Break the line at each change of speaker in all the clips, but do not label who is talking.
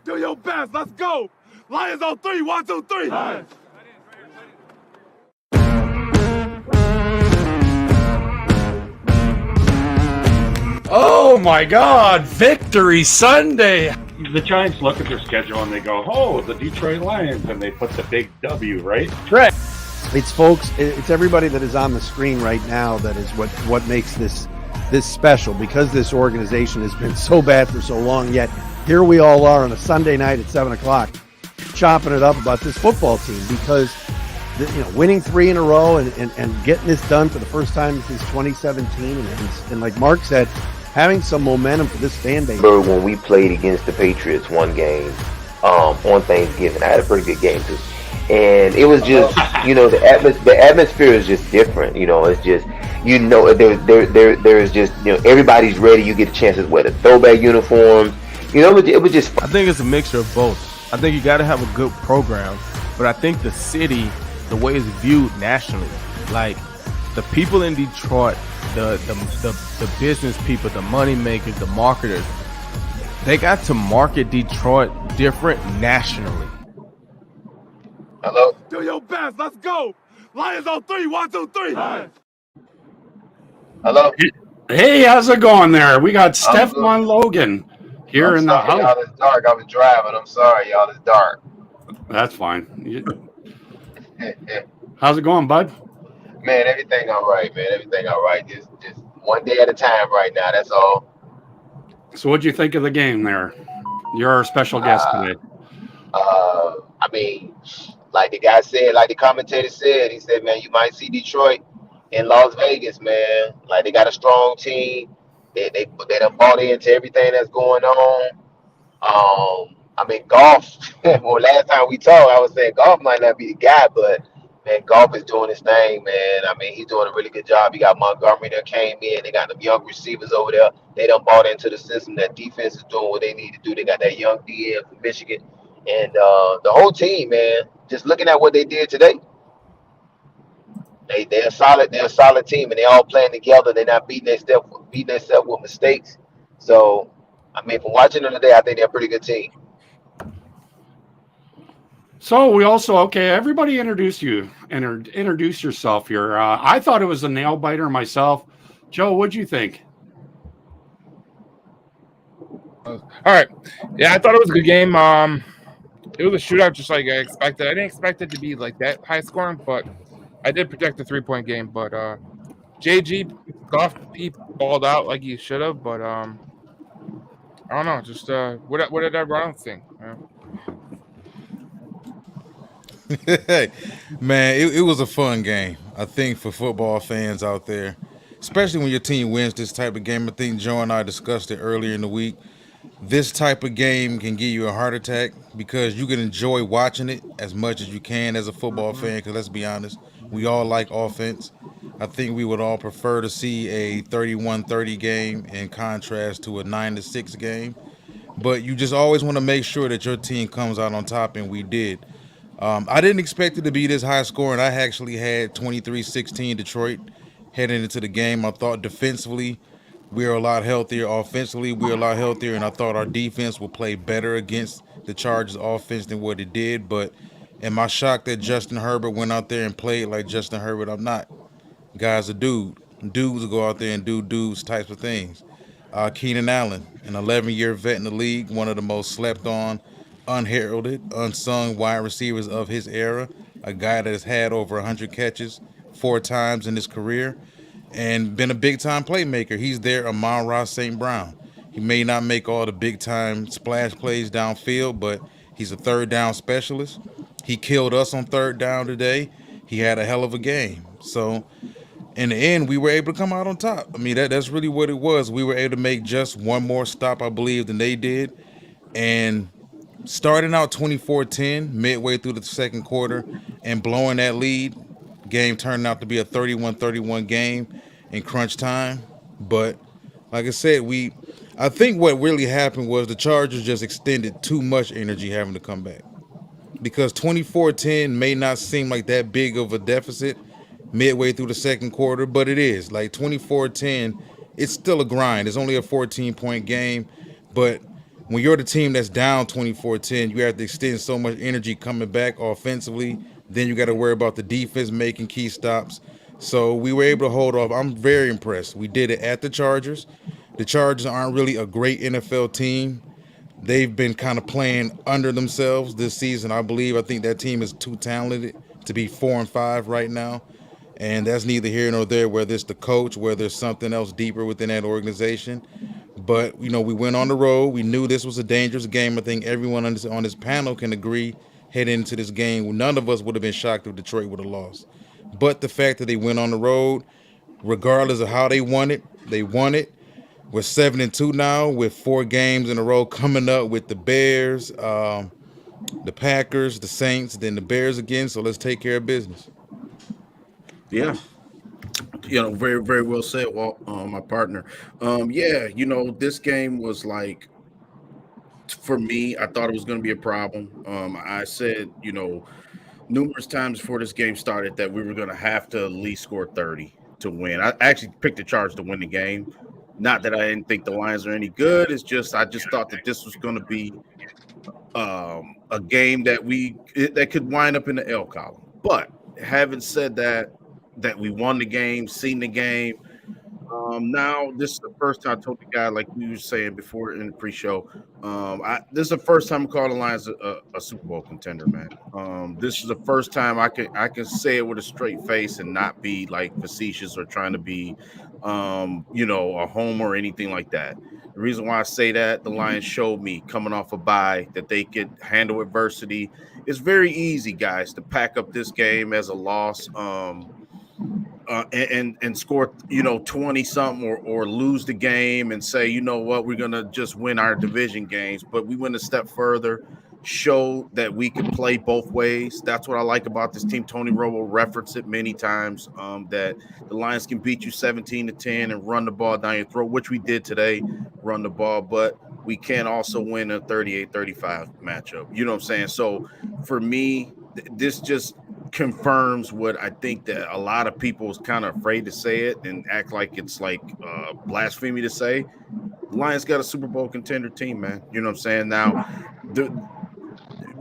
Do your best. Let's go. Lions on 3. 1, 2, 3. Lions.
Oh my God! Victory Sunday.
The Giants look at their schedule and they go, "Oh, the Detroit Lions," and they put the big W, right?
Correct.
It's folks. It's everybody that is on the screen right now that is what makes this special, because this organization has been so bad for so long. Yet here we all are on a Sunday night at 7 o'clock, chopping it up about this football team, because winning 3 in a row and getting this done for the first time since 2017, and like Mark said, having some momentum for this fan base.
When we played against the Patriots one game on Thanksgiving, I had a pretty good game too. And it was just, the atmosphere is just different. It's just, there is just, everybody's ready. You get a chance to wear the throwback uniforms. It was just fun.
I think it's a mixture of both. I think you got to have a good program, but I think the city, the way it's viewed nationally, like the people in Detroit, the business people, the money makers, the marketers, they got to market Detroit different nationally.
Hello?
Do your best. Let's go. Lions on 3. 1, 2, 3. Lions.
Hello?
Hey, how's it going there? We got Stefan Logan here in the house.
Y'all, it's dark. I was driving. I'm sorry, y'all. It's dark.
That's fine. How's it going, bud?
Man, everything all right, man. Everything all right. Just one day at a time right now. That's all.
So what'd you think of the game there? You're our special guest today.
I mean, like the guy said, like the commentator said, he said, man, you might see Detroit in Las Vegas, man. Like, they got a strong team. They done bought into everything that's going on. I mean, golf. Well, last time we talked, I was saying golf might not be the guy, but man, golf is doing his thing, man. I mean, he's doing a really good job. He got Montgomery that came in. They got them young receivers over there. They done bought into the system. That defense is doing what they need to do. They got that young DN from Michigan. And the whole team, man, just looking at what they did today, they're a solid team, and they all playing together. They're not beating themselves with mistakes. So, I mean, from watching them today, I think they're a pretty good team.
So we also, everybody introduce yourself here. I thought it was a nail biter myself. Joe, what'd you think?
All right. Yeah, I thought it was a good game. It was a shootout just like I expected. I didn't expect it to be like that high scoring, but I did predict a 3-point game. But JG Goff, he balled out like he should have, but I don't know. Just what did everyone else think?
Hey, man, it was a fun game. I think for football fans out there, especially when your team wins this type of game. I think Joe and I discussed it earlier in the week. This type of game can give you a heart attack because you can enjoy watching it as much as you can as a football fan, because let's be honest, we all like offense. I think we would all prefer to see a 31-30 game in contrast to a 9-6 game. But you just always want to make sure that your team comes out on top, and we did. I didn't expect it to be this high scoring. I actually had 23-16 Detroit heading into the game. I thought defensively we were a lot healthier. Offensively, we were a lot healthier, and I thought our defense would play better against the Chargers offense than what it did. But am I shocked that Justin Herbert went out there and played like Justin Herbert? I'm not. Guy's a dude. Dudes go out there and do dudes types of things. Keenan Allen, an 11-year vet in the league, one of the most slept on, unheralded, unsung wide receivers of his era, a guy that has had over 100 catches 4 times in his career and been a big-time playmaker. He's there, Amon-Ra St. Brown. He may not make all the big-time splash plays downfield, but he's a third-down specialist. He killed us on third down today. He had a hell of a game. So, in the end, we were able to come out on top. I mean, that's really what it was. We were able to make just one more stop, I believe, than they did. And starting out 24-10 midway through the second quarter and blowing that lead, game turned out to be a 31-31 game in crunch time. But like I said, I think what really happened was the Chargers just extended too much energy having to come back, because 24-10 may not seem like that big of a deficit midway through the second quarter, but it is. Like 24-10, it's still a grind. It's only a 14-point game, but when you're the team that's down 24-10, you have to extend so much energy coming back offensively. Then you got to worry about the defense making key stops. So we were able to hold off. I'm very impressed. We did it at the Chargers. The Chargers aren't really a great NFL team. They've been kind of playing under themselves this season, I believe. I think that team is too talented to be 4-5 right now. And that's neither here nor there, whether it's the coach, whether there's something else deeper within that organization. But, we went on the road. We knew this was a dangerous game. I think everyone on this panel can agree heading into this game. None of us would have been shocked if Detroit would have lost. But the fact that they went on the road, regardless of how they won it, they won it. We're 7-2 now with 4 games in a row coming up with the Bears, the Packers, the Saints, then the Bears again. So let's take care of business.
Yeah. Very, very well said, Walt, my partner. This game was like, for me, I thought it was going to be a problem. I said, numerous times before this game started that we were going to have to at least score 30 to win. I actually picked the Chargers to win the game. Not that I didn't think the Lions are any good. It's just I just thought that this was going to be a game that could wind up in the L column. But having said that we won the game, seen the game. Now this is the first time I told the guy, like we were saying before in the pre-show. This is the first time I call the Lions a Super Bowl contender, man. This is the first time I can say it with a straight face and not be like facetious or trying to be, a homer or anything like that. The reason why I say that, the Lions showed me coming off a bye that they could handle adversity. It's very easy, guys, to pack up this game as a loss. And score 20 something or lose the game and say, you know what, we're gonna just win our division games. But we went a step further, showed that we can play both ways. That's what I like about this team. Tony Romo referenced it many times, that the Lions can beat you 17-10 and run the ball down your throat, which we did today, run the ball, but we can also win a 38-35 matchup. You know what I'm saying? So for me, this just confirms what I think that a lot of people is kind of afraid to say it and act like it's like blasphemy to say. The Lions got a Super Bowl contender team, man. You know what I'm saying? Now,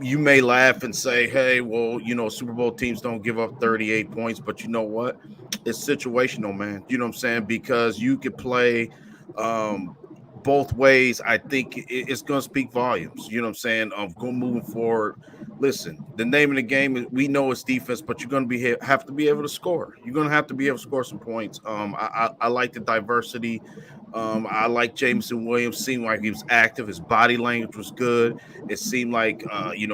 you may laugh and say, hey, well, Super Bowl teams don't give up 38 points, but you know what? It's situational, man. You know what I'm saying? Because you could play both ways. I think it's going to speak volumes. You know what I'm saying? Moving forward. Listen, the name of the game is, we know it's defense, but you're going to have to be able to score. You're going to have to be able to score some points. I like the diversity. I like Jameson Williams. Seemed like he was active. His body language was good. It seemed like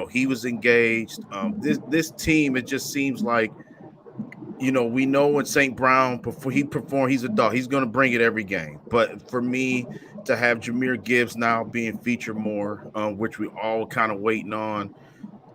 he was engaged. This team, it just seems like, we know when St. Brown before he performed, he's a dog. He's going to bring it every game. But for me to have Jahmyr Gibbs now being featured more, which we all kind of waiting on,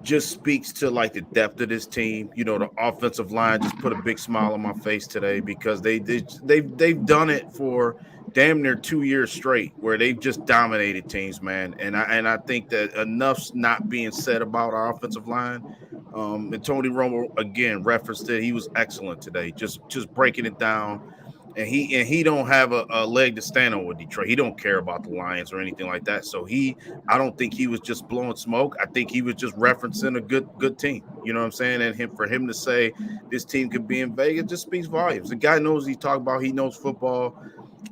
just speaks to like the depth of this team. The offensive line just put a big smile on my face today because they've done it for damn near 2 years straight where they've just dominated teams, man. And I think that enough's not being said about our offensive line. And Tony Romo again referenced it. He was excellent today, just breaking it down. And he don't have a leg to stand on with Detroit. He don't care about the Lions or anything like that. So I don't think he was just blowing smoke. I think he was just referencing a good team. You know what I'm saying? And for him to say this team could be in Vegas just speaks volumes. The guy knows what he's talking about. He knows football.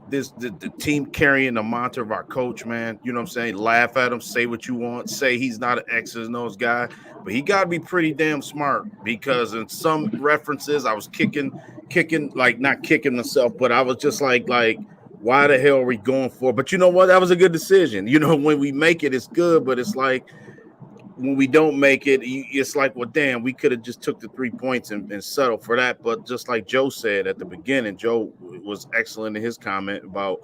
The team carrying the mantra of our coach, man. You know what I'm saying? Laugh at him, say what you want, say he's not an X's and O's guy, but he got to be pretty damn smart because in some references I was kicking, like not kicking myself, but I was just like, why the hell are we going for? But you know what? That was a good decision. When we make it, it's good, but it's like when we don't make it, it's like, well, damn, we could have just took the 3 points and settled for that. But just like Joe said at the beginning, Joe was excellent in his comment about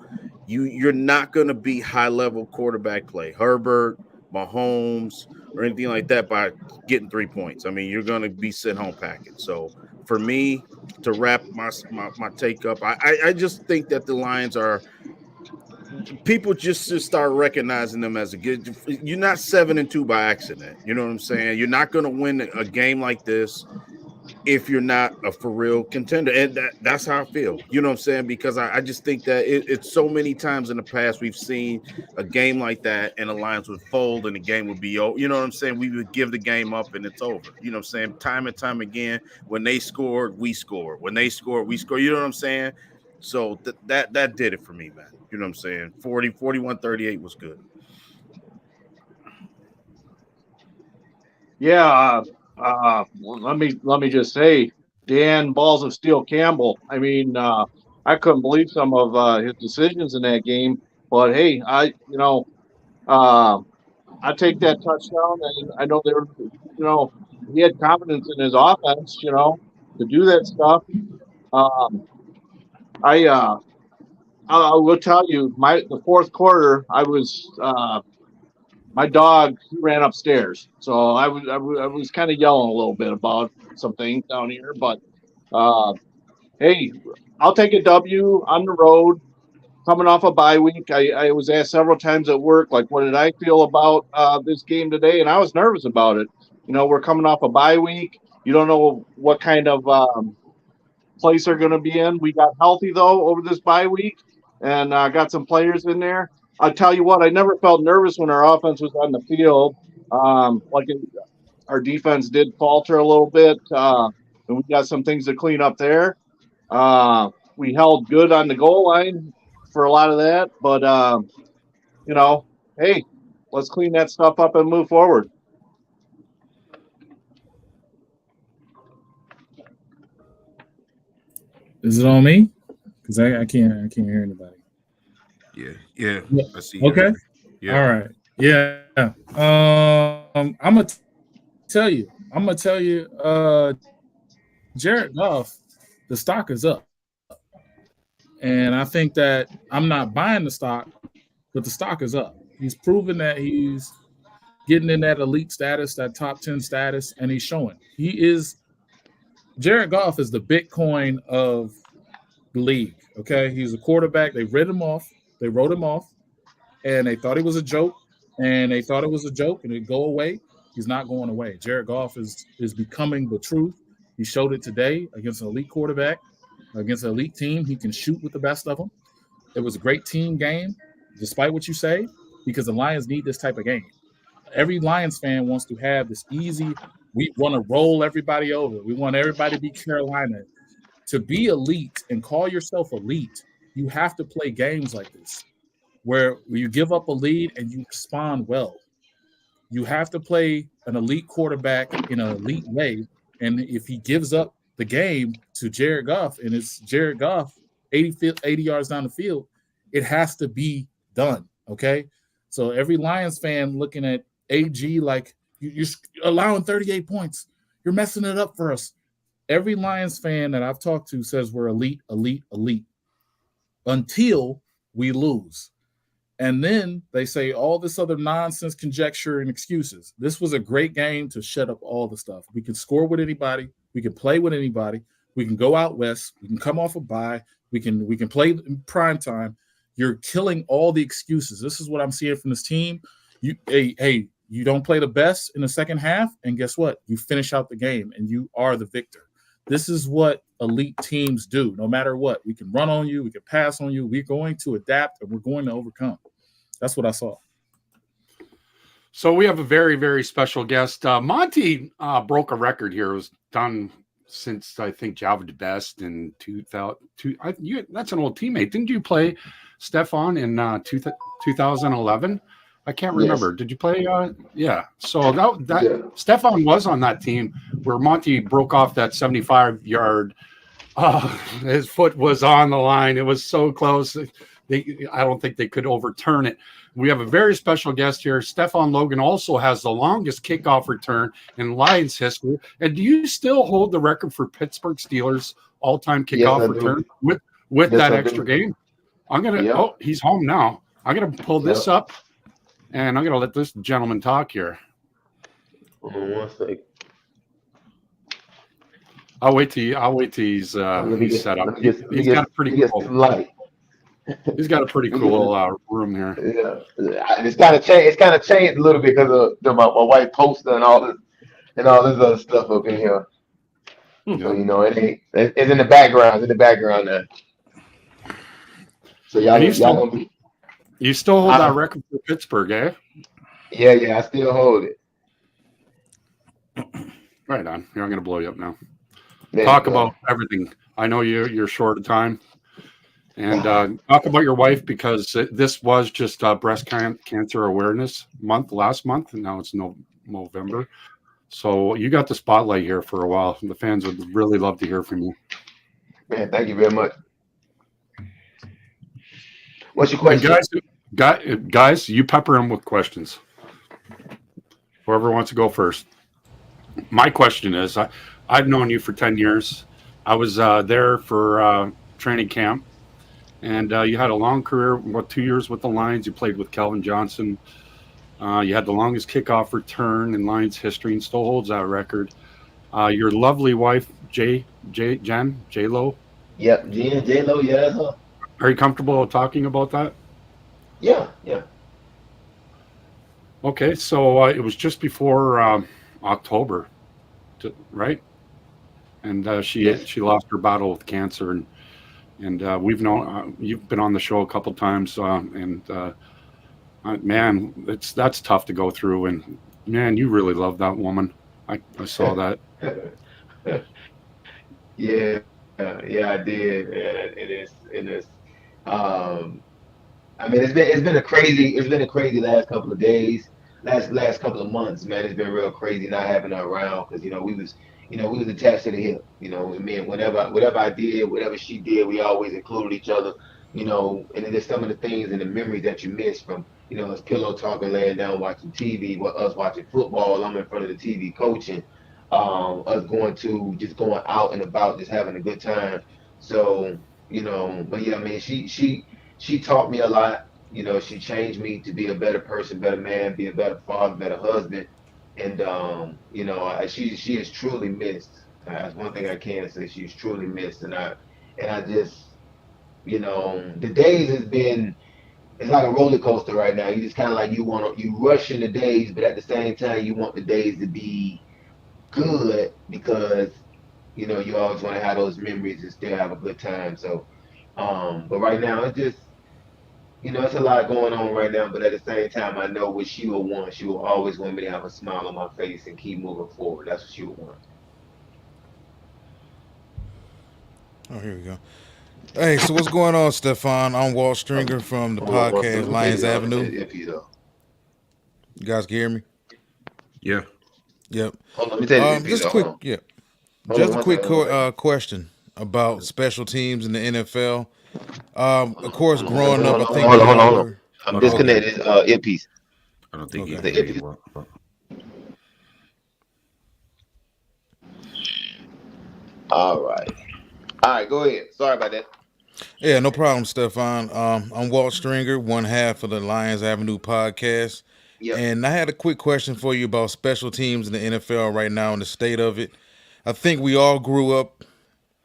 you're not going to be high-level quarterback play, Herbert, Mahomes, or anything like that by getting 3 points. I mean, you're going to be sent home packing. So for me, to wrap my take up, I just think that the Lions are – people just start recognizing them as a good. You're not 7-2 by accident. You know what I'm saying? You're not going to win a game like this if you're not a for real contender. And that's how I feel. You know what I'm saying? Because I just think that it's so many times in the past we've seen a game like that and the Lions would fold and the game would be over. You know what I'm saying? We would give the game up and it's over. You know what I'm saying? Time and time again, when they scored, we scored. When they scored, we scored. You know what I'm saying? So that did it for me, man. You know what I'm saying? 41-38 was good.
Yeah, let me just say, Dan Balls of Steel Campbell. I mean, I couldn't believe some of his decisions in that game. But hey, I take that touchdown, and I know he had confidence in his offense, to do that stuff. I will tell you, the fourth quarter, I was. My dog ran upstairs, so I was kind of yelling a little bit about some things down here. But hey, I'll take a W on the road, coming off a bye week. I was asked several times at work, like, what did I feel about this game today? And I was nervous about it. We're coming off a bye week. You don't know what kind of place they're going to be in. We got healthy, though, over this bye week, and got some players in there. I'll tell you what, I never felt nervous when our offense was on the field. Our defense did falter a little bit, and we got some things to clean up there. We held good on the goal line for a lot of that, but, hey, let's clean that stuff up and move forward.
Is it on me? Because I can't hear anybody.
Yeah. I see.
Okay.
Yeah.
All right. Yeah. I'm gonna tell you. Jared Goff, the stock is up, and I think that I'm not buying the stock, but the stock is up. He's proven that he's getting in that elite status, that top 10 status, and he's showing. Jared Goff is the Bitcoin of the league. Okay, he's a quarterback. They wrote him off, and they thought he was a joke, and it'd go away. He's not going away. Jared Goff is becoming the truth. He showed it today against an elite quarterback, against an elite team. He can shoot with the best of them. It was a great team game, despite what you say, because the Lions need this type of game. Every Lions fan wants to have this easy, we want to roll everybody over. We want everybody to be Carolina. To be elite and call yourself elite, you have to play games like this, where you give up a lead and you respond well. You have to play an elite quarterback in an elite way. And if he gives up the game to Jared Goff, and it's Jared Goff 80 yards down the field, it has to be done, okay? So every Lions fan looking at AG like, you're allowing 38 points. You're messing it up for us. Every Lions fan that I've talked to says we're elite, elite, elite until we lose. And then they say all this other nonsense, conjecture, and excuses. This was a great game to shut up all the stuff. We can score with anybody. We can play with anybody. We can go out west. We can come off a bye. We can play in prime time. You're killing all the excuses. This is what I'm seeing from this team. You don't play the best in the second half, and guess what? You finish out the game, and you are the victor. This is what elite teams do. No matter what, we can run on you, we can pass on you. We're going to adapt, and we're going to overcome. That's what I saw.
So we have a very, very special guest. Monty broke a record here. It was done since, I think, Java the Best in 2000. That's an old teammate. Didn't you play Stefan in 2011? I can't remember. Yes. Did you play? Yeah. So that Stefan was on that team where Monty broke off that 75-yard. His foot was on the line. It was so close. I don't think they could overturn it. We have a very special guest here. Stefan Logan also has the longest kickoff return in Lions history. And do you still hold the record for Pittsburgh Steelers all-time kickoff return with that extra game? I'm gonna. Yep. Oh, he's home now. I'm gonna pull this up. And I'm going to let this gentleman talk here.
One second.
I'll wait till he's set up. He's got a pretty cool light. He's got a pretty cool room here.
Yeah, it's kind of changed a little bit because of my white poster and all this other stuff up in here. So it's in the background. It's in the background now. So y'all gonna be.
You still hold that record for Pittsburgh, eh?
Yeah, I still hold it.
Right on. Here, I'm going to blow you up now.
There
Talk
you go.
about everything. I know you're short of time. And talk about your wife, because this was just Breast Cancer Awareness Month last month, and now it's November. So you got the spotlight here for a while. The fans would really love to hear from you.
Man, thank you very much. What's your question?
And guys, you pepper them with questions. Whoever wants to go first. My question is, I've known you for 10 years. I was there for training camp, and you had a long career, 2 years with the Lions. You played with Calvin Johnson. You had the longest kickoff return in Lions history and still holds that record. Your lovely wife, J-Lo.
Yep, J-Lo, yeah, that's her.
Are you comfortable talking about that?
Yeah.
Okay, so it was just before October, right? And she lost her battle with cancer, and we've known you've been on the show a couple times, man, that's tough to go through, and man, you really love that woman. I saw that.
Yeah, I did. It is. I mean, it's been a crazy last couple of days, last couple of months, man. It's been real crazy not having her around, because we was attached to the hip. I mean, whatever I did, whatever she did, we always included each other. And then there's some of the things and the memories that you miss from us pillow talking, laying down watching TV, us watching football. I'm in front of the TV coaching, us going out and about, just having a good time. So but yeah, I mean, she taught me a lot. She changed me to be a better person, better man, be a better father, better husband. And she is truly missed. That's one thing I can say. She's truly missed, and I just, the days it's like a roller coaster right now. You just kind of like you rush in the days, but at the same time you want the days to be good, because you always want to have those memories and still have a good time. So, but right now it's just, it's a lot going on right now. But at the same time, I know what she will want. She will always want me to have a smile on my face and keep moving forward. That's what she would want.
Oh, here we go. Hey, so what's going on, Stefan? I'm Walt Stringer from the podcast Lions Avenue. You guys can hear me?
Yeah.
Yep.
Hold on, let me tell you
just a quick, just a quick question about special teams in the NFL. Of course, growing up, I think.
Hold on. I'm disconnected. Earpiece.
I don't think
he's the earpiece. All right, go ahead. Sorry about that.
Yeah, no problem, Stefan. I'm Walt Stringer, one half of the Lions Avenue podcast. Yep. And I had a quick question for you about special teams in the NFL right now and the state of it. I think we all grew up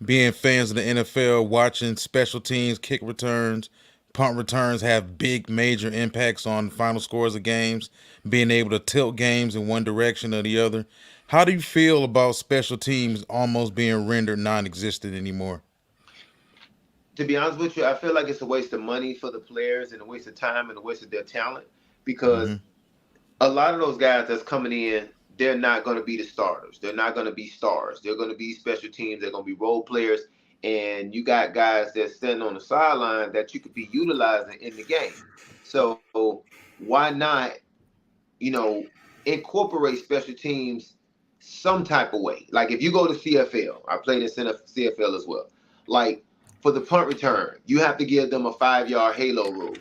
being fans of the NFL, watching special teams, kick returns, punt returns have big major impacts on final scores of games, being able to tilt games in one direction or the other. How do you feel about special teams almost being rendered non-existent anymore?
To be honest with you, I feel like it's a waste of money for the players and a waste of time and a waste of their talent, because a lot of those guys that's coming in, they're not going to be the starters. They're not going to be stars. They're going to be special teams. They're going to be role players. And you got guys that's sitting on the sideline that you could be utilizing in the game. So why not, incorporate special teams some type of way? Like if you go to CFL, I played in CFL as well. Like for the punt return, you have to give them a 5-yard halo rule.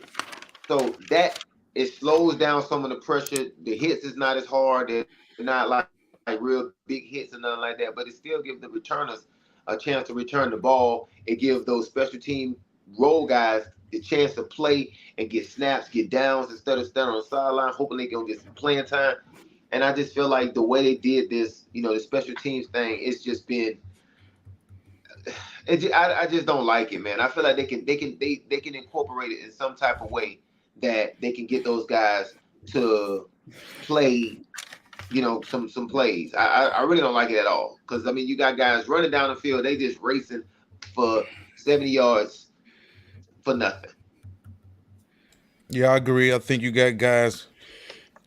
So that it slows down some of the pressure. The hits is not as hard. They're not like real big hits and nothing like that, but it still gives the returners a chance to return the ball. It gives those special team role guys the chance to play and get snaps, get downs, instead of standing on the sideline, hoping they can get some playing time. And I just feel like the way they did this, the special teams thing, it's just been. I just don't like it, man. I feel like they can incorporate it in some type of way that they can get those guys to play some plays. I really don't like it at all because I mean you got guys running down the field, they just racing for 70 yards for nothing.
Yeah, I agree. I think you got guys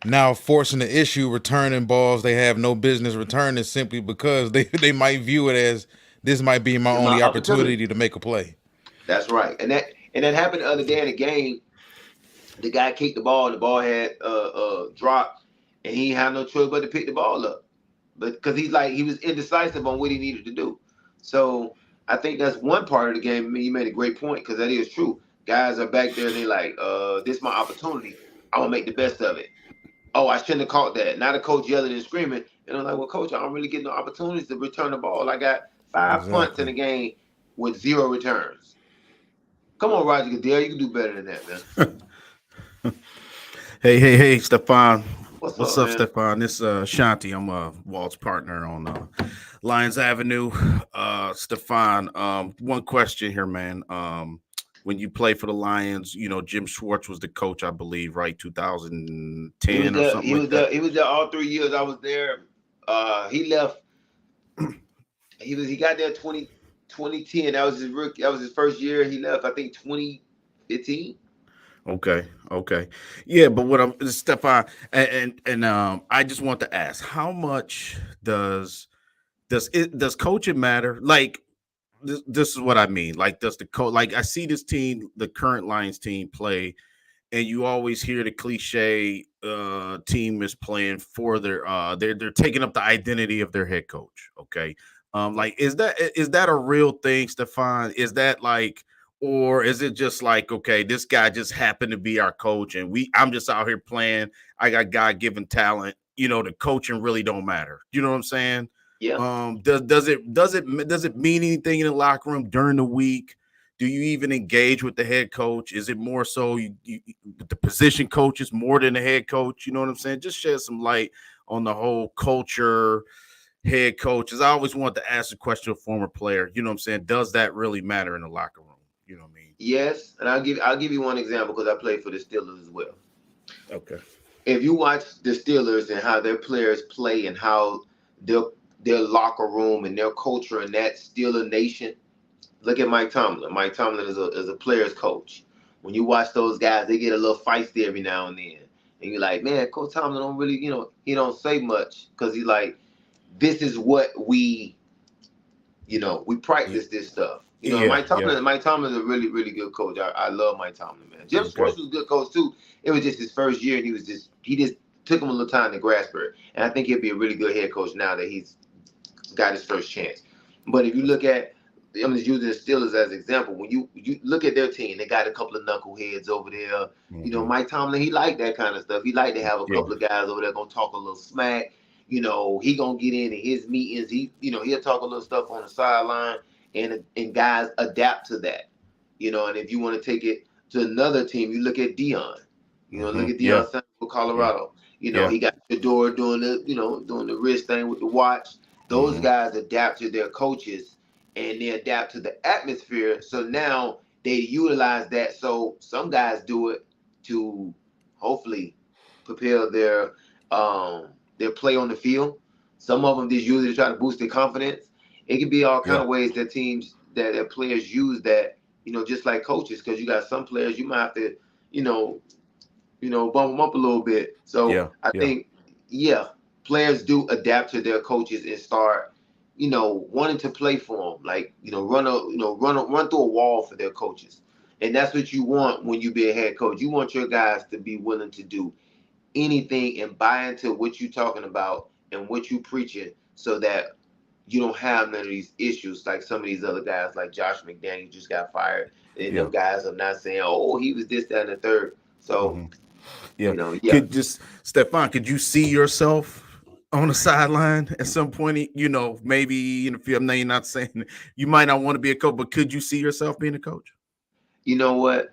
now forcing the issue, returning balls they have no business returning simply because they might view it as this might be my only opportunity to make a play.
That's right, and that happened the other day in the game. The guy kicked the ball, and the ball had dropped, and he had no choice but to pick the ball up, but because he was indecisive on what he needed to do. So I think that's one part of the game. I mean, you made a great point because that is true. Guys are back there and they like, this is my opportunity. I'm gonna make the best of it. Oh, I shouldn't have caught that. Now the coach yelling and screaming, and I'm like, well, coach, I don't really get no opportunities to return the ball. I got 5 punts in the game with 0 returns. Come on, Roger Goodell, you can do better than that, man.
Hey, Stefan.
What's up,
Stefan? This Shanti. I'm Walt's partner on Lions Avenue. Stefan, one question here, man. When you play for the Lions, Jim Schwartz was the coach, I believe, right? 2010 or something like that.
He was there all 3 years I was there. He left. He got there 2010. That was his rookie. That was his first year. He left, I think, 2015.
Okay. Yeah, but what I'm Stefan and I just want to ask, how much does coaching matter? Like this is what I mean. Like, does the coach, like I see this team, the current Lions team play, and you always hear the cliche team is playing for their they're taking up the identity of their head coach. Okay. Like is that a real thing, Stefan? Is that like, or is it just like, okay, this guy just happened to be our coach and I'm just out here playing. I got God-given talent. The coaching really don't matter. You know what I'm saying?
Yeah.
Does it mean anything in the locker room during the week? Do you even engage with the head coach? Is it more so you the position coaches more than the head coach? You know what I'm saying? Just shed some light on the whole culture, head coaches. I always want to ask a question of a former player. You know what I'm saying? Does that really matter in the locker room? You know what I mean?
Yes, and I'll give you one example because I played for the Steelers as well.
Okay.
If you watch the Steelers and how their players play and how their locker room and their culture and that Steeler nation, look at Mike Tomlin. Mike Tomlin is a player's coach. When you watch those guys, they get a little feisty every now and then, and you're like, man, Coach Tomlin don't really, he don't say much because he's like, this is what we practice this stuff. Mike Tomlin is a really, really good coach. I love Mike Tomlin, man. Jim Schwartz was a good coach too. It was just his first year, and he just took him a little time to grasp it. And I think he'll be a really good head coach now that he's got his first chance. But if you look at, I'm just using the Steelers as an example. When you look at their team, they got a couple of knuckleheads over there.
Mm-hmm.
Mike Tomlin, he liked that kind of stuff. He liked to have a couple of guys over there gonna talk a little smack. He gonna get in his meetings. He'll talk a little stuff on the sideline, and guys adapt to that. And if you want to take it to another team, you look at Deion. Look at Deion Sanders for Colorado. He got Fedora doing the wrist thing with the watch. Those guys adapt to their coaches, and they adapt to the atmosphere. So now they utilize that. So some guys do it to hopefully propel their play on the field. Some of them just use it to try to boost their confidence. It can be all kind of ways that teams that players use that, just like coaches, because you got some players you might have to, bump them up a little bit. So I think, players do adapt to their coaches and start, wanting to play for them, like, run through a wall for their coaches. And that's what you want when you be a head coach. You want your guys to be willing to do anything and buy into what you're talking about and what you preaching, so that you don't have none of these issues like some of these other guys, like Josh McDaniels just got fired, and them guys are not saying, oh, he was this, that, and the third. So
Stefan, could you see yourself on the sideline at some point? Maybe in a few. I know you're not saying you might not want to be a coach, but could you see yourself being a coach?
You know what?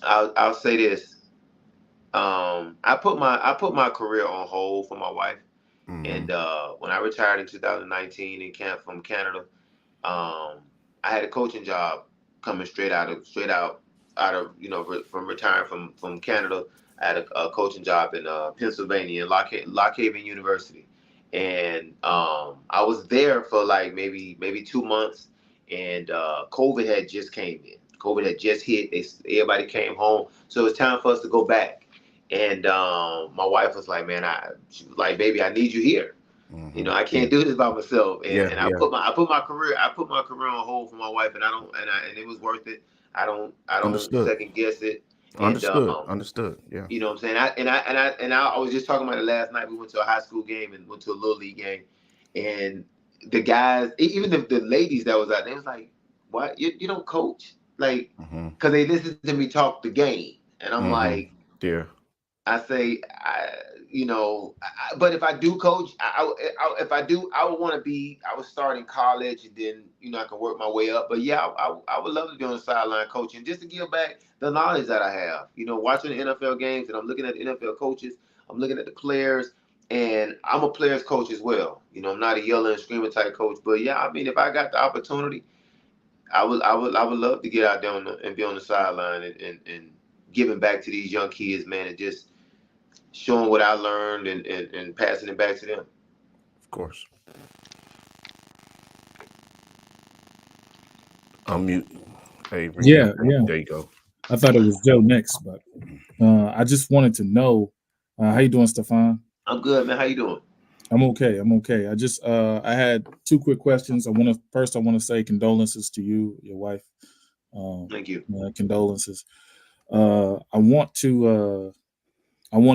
I'll say this. I put my career on hold for my wife, and when I retired in 2019 from Canada, I had a coaching job coming straight out of from retiring from Canada. I had a coaching job in Pennsylvania, in Lock Haven University, and I was there for like maybe 2 months, and COVID had just came in. COVID had just hit. Everybody came home, so it was time for us to go back. And my wife was like, "Man, she was like, baby, I need you here. You know, I can't do this by myself." And I put my career on hold for my wife, and and it was worth it. I don't
Understood.
second guess it.
Understood. Yeah.
You know what I'm saying? I was just talking about it last night. We went to a high school game and went to a little league game, and the guys, even the ladies that was out there, was like, "What? You don't coach?" Like, because they listened to me talk the game, and I'm like,
yeah.
I say, but if I do coach, if I do, I would want to be. I would start in college, and then I can work my way up. But yeah, I would love to be on the sideline coaching, just to give back the knowledge that I have. Watching the NFL games, and I'm looking at the NFL coaches, I'm looking at the players, and I'm a players coach as well. I'm not a yelling and screaming type coach, but yeah, I mean, if I got the opportunity, I would love to get out there and be on the sideline and giving back to these young kids, man, and just showing what I learned and passing it back to them.
Of course. Unmute. Hey,
yeah.
There you go.
I thought it was Joe next, but I just wanted to know how you doing, Stefan?
I'm good, man. How you doing?
I'm okay. I just I had two quick questions. I want to say condolences to you, your wife.
Thank you.
Condolences. I want to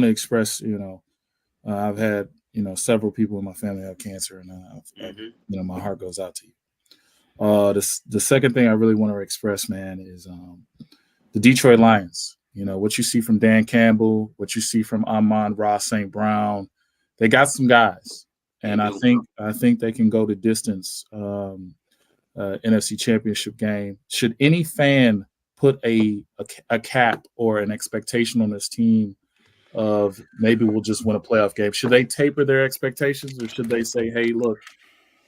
express, I've had, several people in my family have cancer, and my heart goes out to you. The second thing I really want to express, man, is the Detroit Lions. What you see from Dan Campbell, what you see from Amon-Ra St. Brown, they got some guys, and I think they can go the distance. NFC Championship game. Should any fan put a cap or an expectation on this team of maybe we'll just win a playoff game? Should they taper their expectations, or should they say, hey, look,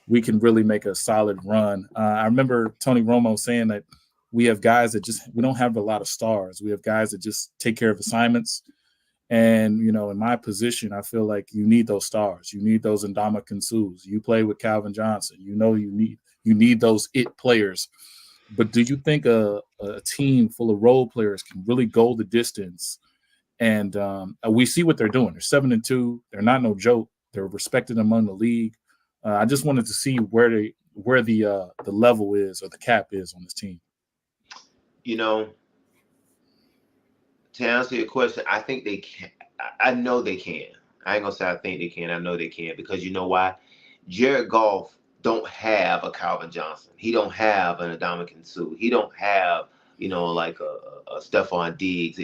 we can really make a solid run? I remember Tony Romo saying that we have guys that we don't have a lot of stars. We have guys that just take care of assignments. And, in my position, I feel like you need those stars. You need those Ndamukong Suhs. You play with Calvin Johnson. You need those it players. But do you think a team full of role players can really go the distance? And we see what they're doing. They're 7-2. They're not no joke. They're respected among the league. I just wanted to see where the level is, or the cap is, on this team.
To answer your question, I think they can. I know they can. I ain't gonna say I think they can. I know they can, because you know why? Jared Goff don't have a Calvin Johnson. He don't have an Ndamukong Suh. He don't have, like a Stephon Diggs.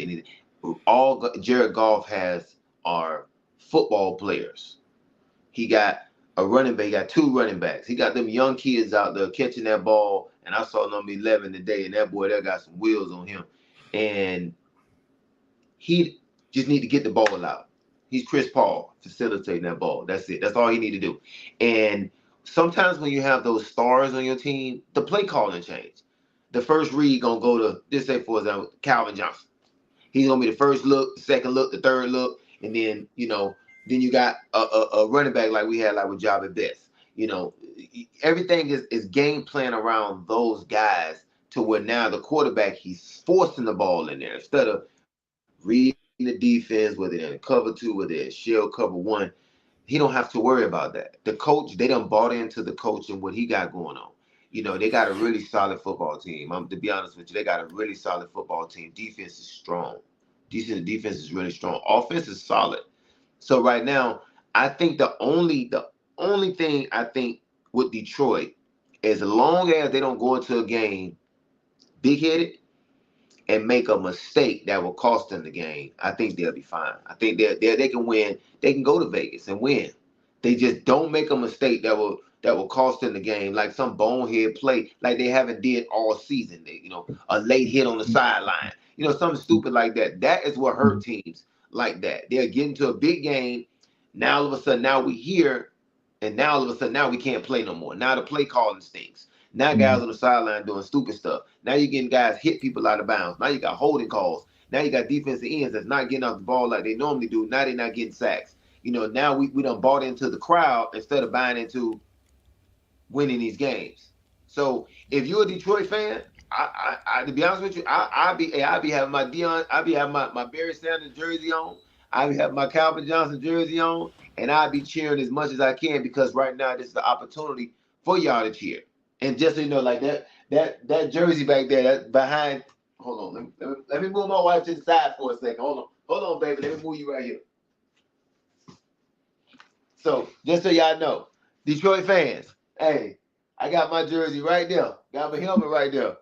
All Jared Goff has are football players. He got a running back. He got two running backs. He got them young kids out there catching that ball. And I saw number 11 today, and that boy there got some wheels on him. And he just need to get the ball out. He's Chris Paul facilitating that ball. That's it. That's all he need to do. And sometimes when you have those stars on your team, the play calling change. The first read gonna go to, just say for example, Calvin Johnson. He's gonna be the first look, the second look, the third look, and then then you got a running back like we had, like with Javid Best. Everything is game plan around those guys, to where now the quarterback, he's forcing the ball in there instead of reading the defense, whether they're in cover 2, whether they're shell cover 1. He don't have to worry about that. The coach, they done bought into the coach and what he got going on. They got a really solid football team. To be honest with you, they got a really solid football team. Defense is strong. Defense is really strong. Offense is solid. So right now, I think the only thing I think with Detroit, as long as they don't go into a game big-headed and make a mistake that will cost them the game, I think they'll be fine. I think they can win. They can go to Vegas and win. They just don't make a mistake that will cost them the game, like some bonehead play like they haven't did all season. A late hit on the sideline. Something stupid like that. That is what hurt teams like that. They're getting to a big game. Now all of a sudden, now we here, and now all of a sudden, now we can't play no more. Now the play calling stinks. Now guys on the sideline doing stupid stuff. Now you're getting guys hit people out of bounds. Now you got holding calls. Now you got defensive ends that's not getting off the ball like they normally do. Now they're not getting sacks. Now we done bought into the crowd instead of buying into winning these games. So if you're a Detroit fan, I to be honest with you, I'll be having my my Barry Sanders jersey on. I'll be having my Calvin Johnson jersey on, and I'll be cheering as much as I can because right now this is the opportunity for y'all to cheer. And just so you know, like that jersey back there, that behind. Hold on, let me move my wife to the side for a second. Hold on, baby. Let me move you right here. So just so y'all know, Detroit fans, hey, I got my jersey right there. Got my helmet right there.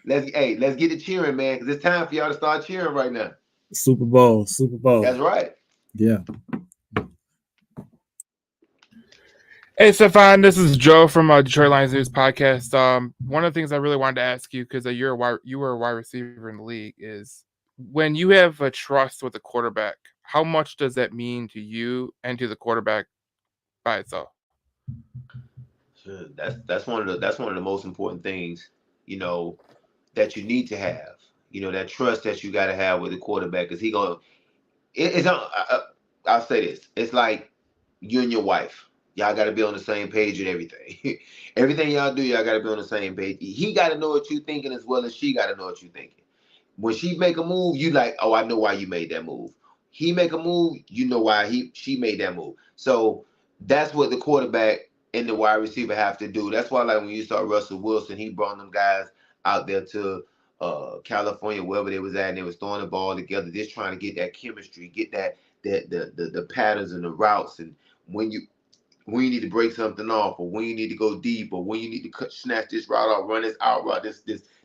Let's get it cheering, man, because it's time for y'all to start cheering right now.
Super Bowl.
That's right.
Yeah.
Hey, Stefan, this is Joe from Detroit Lions News Podcast. One of the things I really wanted to ask you, because you were a wide receiver in the league, is when you have a trust with a quarterback, how much does that mean to you and to the quarterback by itself?
Sure. That's one of the most important things, that you need to have. That trust that you got to have with the quarterback, because I'll say this. It's like you and your wife. Y'all got to be on the same page with everything. Everything y'all do, y'all got to be on the same page. He got to know what you're thinking as well as she got to know what you're thinking. When she make a move, you like, oh, I know why you made that move. He make a move, you know why she made that move. So that's what the quarterback and the wide receiver have to do. That's why, like, when you saw Russell Wilson, he brought them guys out there to California, wherever they was at, and they was throwing the ball together, just trying to get that chemistry, get the patterns and the routes, and when you need to break something off, or when you need to go deep, or when you need to snatch this route off, run this out route,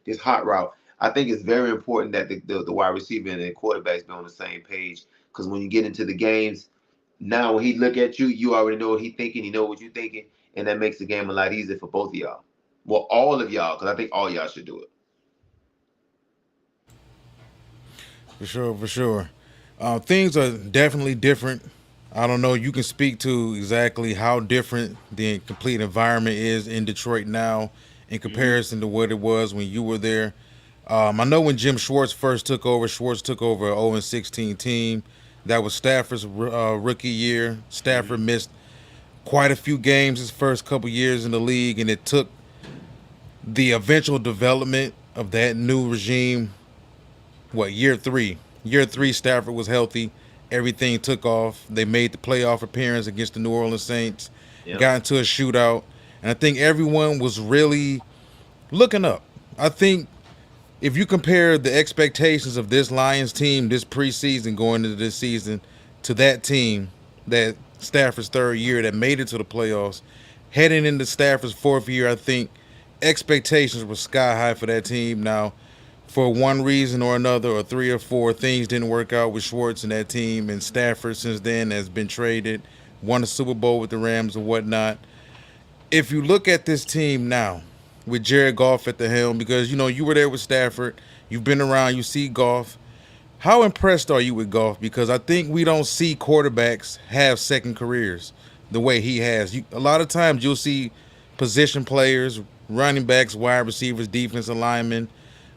this hot route. I think it's very important that the wide receiver and the quarterbacks be on the same page, because when you get into the games, now when he look at you, you already know what he's thinking, you know what you're thinking, and that makes the game a lot easier for both of y'all. Well, all of y'all, because I think all y'all should do it.
For sure. Things are definitely different. I don't know. You can speak to exactly how different the complete environment is in Detroit now in comparison to what it was when you were there. I know when Jim Schwartz first took over, an 0-16 team. That was Stafford's rookie year. Stafford missed quite a few games his first couple years in the league, and it took the eventual development of that new regime. Year three? Year three, Stafford was healthy. Everything took off. They made the playoff appearance against the New Orleans Saints, got into a shootout, and I think everyone was really looking up. I think if you compare the expectations of this Lions team this preseason going into this season to that team, that Stafford's third year that made it to the playoffs, heading into Stafford's fourth year, I think expectations were sky high for that team. Now, for one reason or another, or three or four, things didn't work out with Schwartz and that team, and Stafford since then has been traded, won a Super Bowl with the Rams and whatnot. If you look at this team now with Jared Goff at the helm, because you were there with Stafford, you've been around, you see Goff. How impressed are you with Goff? Because I think we don't see quarterbacks have second careers the way he has. A lot of times you'll see position players, running backs, wide receivers, defensive linemen,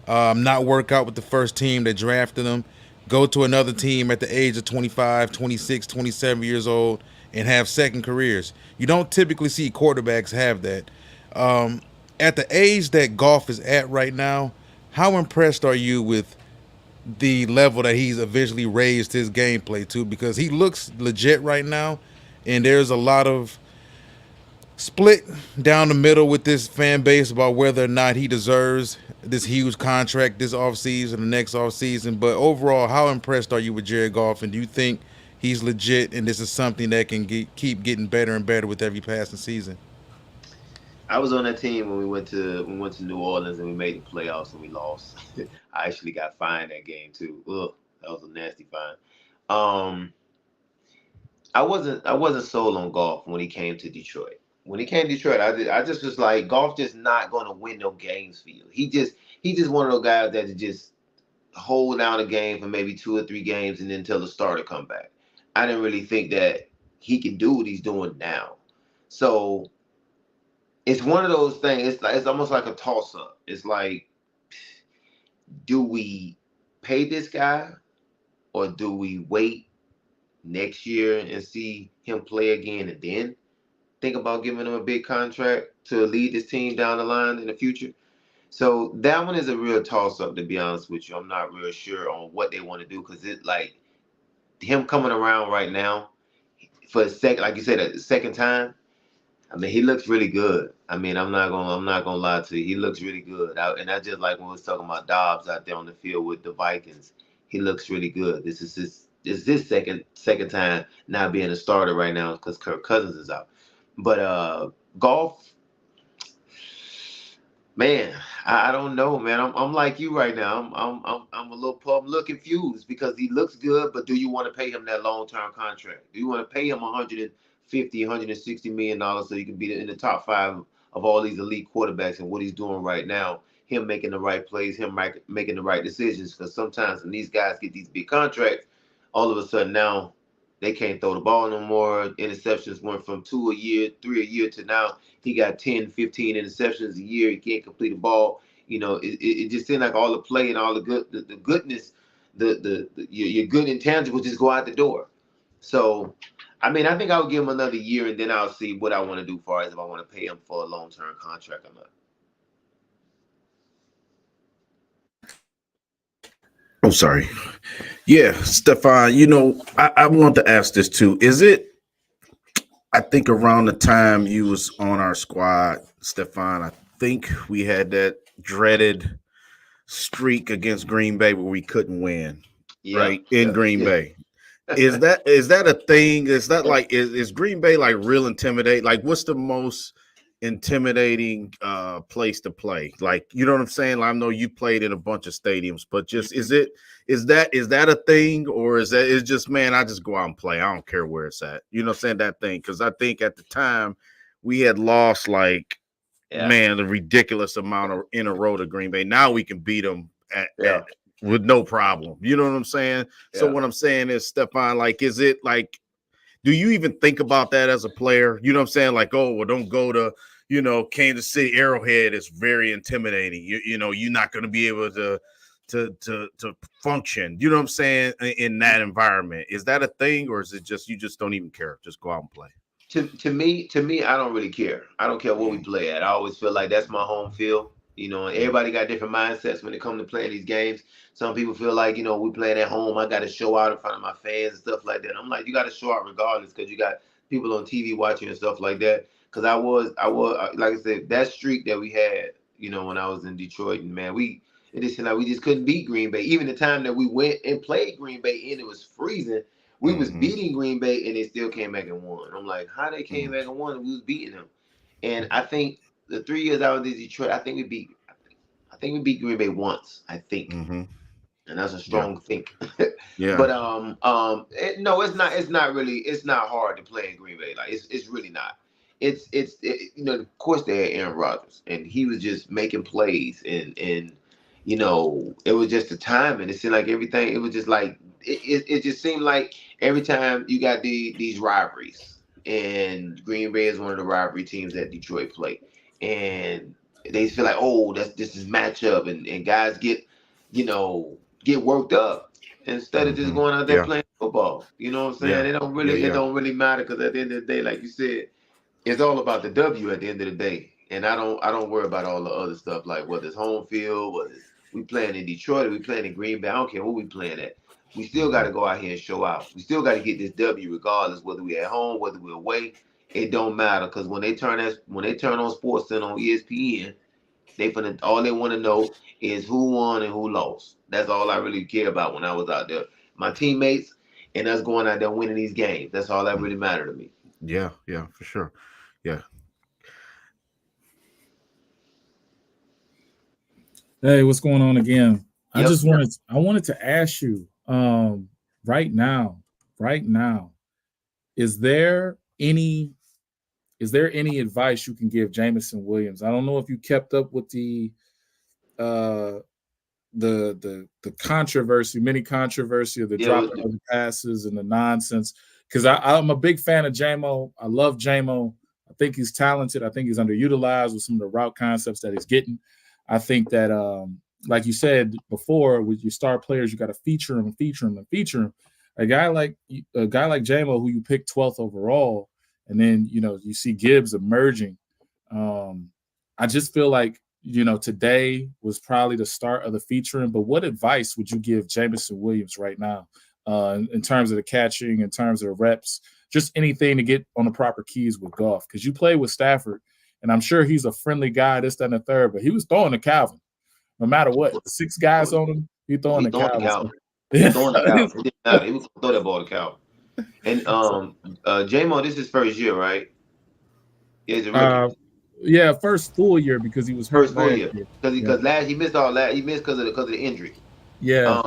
not work out with the first team that drafted them, go to another team at the age of 25, 26, 27 years old, and have second careers. You don't typically see quarterbacks have that. At the age that Goff is at right now, how impressed are you with the level that he's eventually raised his gameplay to? Because he looks legit right now, and there's a lot of split down the middle with this fan base about whether or not he deserves this huge contract this offseason, the next offseason. But overall, how impressed are you with Jared Goff, and do you think he's legit and this is something that can keep getting better and better with every passing season?
I was on that team when we went to New Orleans and we made the playoffs and we lost. I actually got fined that game too. Ugh, that was a nasty fine. I wasn't sold on Goff when he came to Detroit. When he came to Detroit, I just was like, Goff just not going to win no games for you. He just one of those guys that just hold down a game for maybe 2 or 3 games and then until the starter come back. I didn't really think that he can do what he's doing now. So it's one of those things. It's almost like a toss up. It's like, do we pay this guy, or do we wait next year and see him play again and then think about giving him a big contract to lead this team down the line in the future? So that one is a real toss-up, to be honest with you. I'm not real sure on what they want to do, because it, like, him coming around right now for a second, like you said, a second time. I mean, he looks really good. I mean, I'm not gonna lie to you. He looks really good. And I just like when we was talking about Dobbs out there on the field with the Vikings. He looks really good. This is his second time not being a starter right now because Kirk Cousins is out. But Goff, man, I don't know, man. I'm like you right now. I'm a little confused because he looks good, but do you want to pay him that long-term contract? Do you want to pay him $150, $160 million so you can be in the top 5 of all these elite quarterbacks? And what he's doing right now, him making the right plays, him making the right decisions. Because sometimes when these guys get these big contracts, all of a sudden now they can't throw the ball no more. Interceptions went from 2 a year, 3 a year, to now he got 10, 15 interceptions a year. He can't complete a ball. You know, it just seems like all the play and all the goodness, your good intangibles just go out the door. So, I mean, I think I'll give him another year, and then I'll see what I want to do far as if I want to pay him for a long-term contract or not.
I'm sorry. Yeah, Stefan, you know, I want to ask this too. Is it, I think around the time you was on our squad, Stefan, I think we had that dreaded streak against Green Bay where we couldn't win, right? In Green Bay. Is that a thing? Is that like, is Green Bay like real intimidating? Like, what's the most intimidating place to play? Like, you know what I'm saying? Like, I know you played in a bunch of stadiums, but just is that a thing, or is just, man, I just go out and play, I don't care where it's at, you know what I'm saying, that thing? Because I think at the time we had lost man, a ridiculous amount in a row to Green Bay. Now we can beat them with no problem, you know what I'm saying? So what I'm saying is, Stefan, like, is it like, do you even think about that as a player? You know what I'm saying? Like, oh, well, don't go to, you know, Kansas City Arrowhead is very intimidating. You know, you're not going to be able to function. You know what I'm saying? In that environment, is that a thing, or is it just you just don't even care? Just go out and play.
To me, I don't really care. I don't care where we play at. I always feel like that's my home field. You know, and everybody got different mindsets when it comes to playing these games. Some people feel like, you know, we playing at home, I got to show out in front of my fans and stuff like that. I'm like, you got to show out regardless, because you got people on TV watching and stuff like that. Because I was like I said, that streak that we had, you know, when I was in Detroit, and man, it just seemed like we just couldn't beat Green Bay. Even the time that we went and played Green Bay and it was freezing, we was beating Green Bay and they still came back and won. I'm like, how they came back and won and we was beating them? And I think the 3 years I was in Detroit, I think we beat Green Bay once, I think. And that's a strong think. But no, it's not hard to play in Green Bay. Like, it's really not. It's you know, of course they had Aaron Rodgers and he was just making plays, and you know, it was just the timing. It seemed like everything, it was just like it just seemed like every time you got these rivalries, and Green Bay is one of the rivalry teams that Detroit play, and they feel like, oh, this is matchup, and guys get worked up instead of just going out there playing football. You know what I'm saying? It don't really matter, because at the end of the day, like you said, it's all about the W at the end of the day. And I don't worry about all the other stuff, like whether it's home field, whether we playing in Detroit or we playing in Green Bay. I don't care what we playing at. We still got to go out here and show out. We still got to get this W regardless, whether we at home, whether we're away. It don't matter, because when they turn on Sports and on ESPN, all they want to know is who won and who lost. That's all I really care about when I was out there. My teammates and us going out there winning these games. That's all that really mattered to me.
Yeah, for sure. Yeah.
Hey, what's going on again? Yep. I wanted to ask you, right now, is there any advice you can give Jameson Williams? I don't know if you kept up with the controversy, mini controversy of the dropping of the passes and the nonsense. Because I'm a big fan of Jamo. I love Jamo. I think he's talented. I think he's underutilized with some of the route concepts that he's getting. I think that like you said before, with your star players, you got to feature them and feature them and feature them. A guy like JMO, who you picked 12th overall, and then you see Gibbs emerging. I just feel like today was probably the start of the featuring. But what advice would you give Jameson Williams right now, in terms of the catching, in terms of the reps, just anything to get on the proper keys with golf? Because you play with Stafford, and I'm sure he's a friendly guy, this, that, and the third. But he was throwing to Calvin, no matter what. 6 guys on him, he throwing to Calvin.
Throwing the Calvin. It didn't matter. He was gonna throw that ball to Calvin. And J-Mo, this is his first year, right? Yeah, he's a rookie.
Yeah, first full year because he was hurt.
First full year because last he missed all that. He missed because of the injury.
Yeah.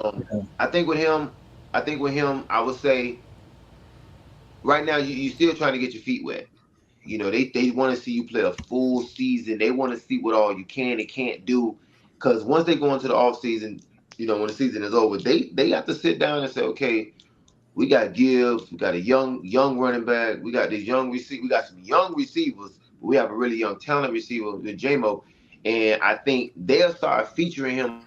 I think with him, I would say right now you still trying to get your feet wet. They want to see you play a full season. They want to see what all you can and can't do. Because once they go into the off season, when the season is over, they have to sit down and say, okay, we got Gibbs, we got a young running back, we got these young receivers, we got some young receivers. We have a really young talent receiver with J-Mo, and I think they'll start featuring him.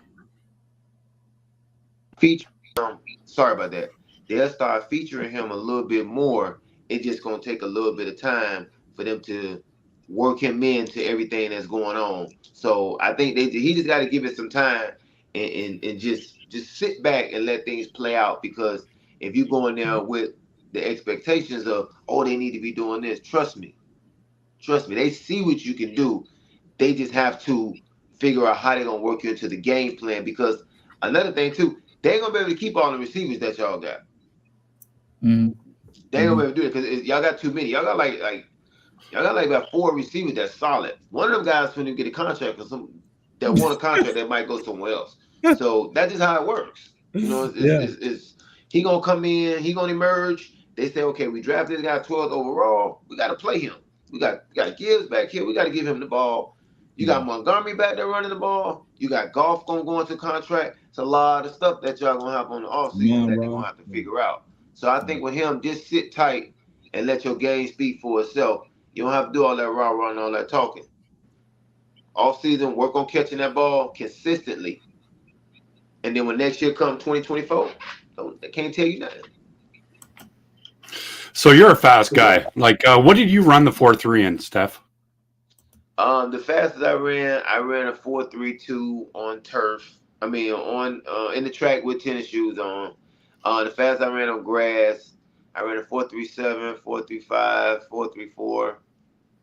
Sorry about that. They'll start featuring him a little bit more. It's just gonna take a little bit of time for them to work him into everything that's going on. So I think he just got to give it some time and just sit back and let things play out. Because if you go in there with the expectations of, they need to be doing this, trust me, they see what you can do. They just have to figure out how they're gonna work you into the game plan. Because another thing too, they ain't gonna be able to keep all the receivers that y'all got.
Mm-hmm.
They ain't gonna be able to do it because y'all got too many. Y'all got like about 4 receivers that's solid. One of them guys finna get a contract for some that want a contract that might go somewhere else. So that's just how it works. He gonna come in, he gonna emerge. They say, okay, we drafted this guy 12th overall. We gotta play him. We got Gibbs back here. We gotta give him the ball. You got Montgomery back there running the ball. You got Goff gonna go into contract. It's a lot of stuff that y'all gonna have on the offseason that they're gonna have to figure out. So I think with him, just sit tight and let your game speak for itself. You don't have to do all that rah-rah and all that talking. Off season, work on catching that ball consistently. And then when next year comes 2024, they can't tell you nothing.
So you're a fast guy. Like, what did you run the 4.3 in, Steph?
The fastest I ran a 4.32 on turf. I mean, in the track with tennis shoes on. The fastest I ran on grass, I ran a 4.37, 4.35, 4.34,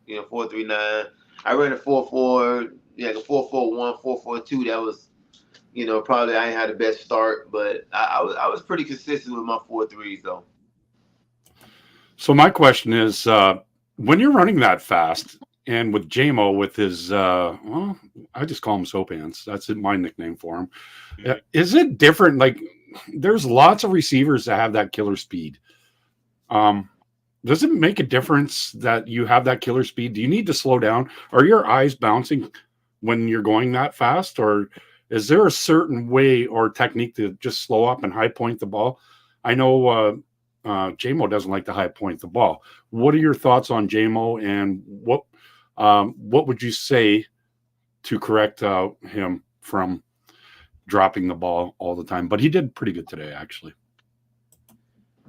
4.39. I ran a 4.4, the 4.41, 4.42. That was, probably I ain't had the best start, but I was pretty consistent with my 4.3s though.
So my question is, when you're running that fast, and with J-Mo with his, I just call him Soap Ants. That's my nickname for him. Is it different? Like, there's lots of receivers that have that killer speed. Does it make a difference that you have that killer speed? Do you need to slow down? Are your eyes bouncing when you're going that fast? Or is there a certain way or technique to just slow up and high point the ball? I know J-Mo doesn't like to high point the ball. What are your thoughts on J-Mo, and what would you say to correct him from dropping the ball all the time? But he did pretty good today, actually.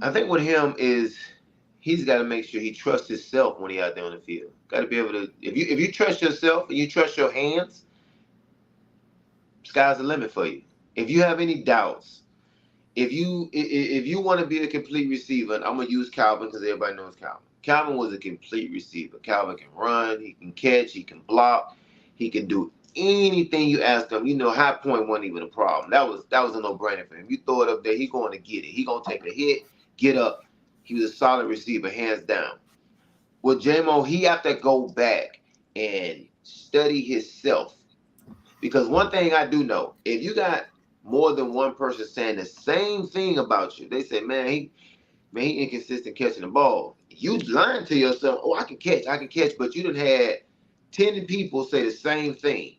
I think with him is he's got to make sure he trusts himself when he's out there on the field. Got to be able to, if you trust yourself and you trust your hands, sky's the limit for you. If you have any doubts, if you want to be a complete receiver, and I'm gonna use Calvin because everybody knows Calvin. Calvin was a complete receiver. Calvin can run, he can catch, he can block, he can do anything you ask him. High point wasn't even a problem. That was a no-brainer for him. You throw it up there, he's going to get it. He's gonna take a hit, get up. He was a solid receiver, hands down. With J-Mo, he have to go back and study himself. Because one thing I do know, if you got more than one person saying the same thing about you, they say, man, he inconsistent catching the ball. You lying to yourself, I can catch, but you done had 10 people say the same thing.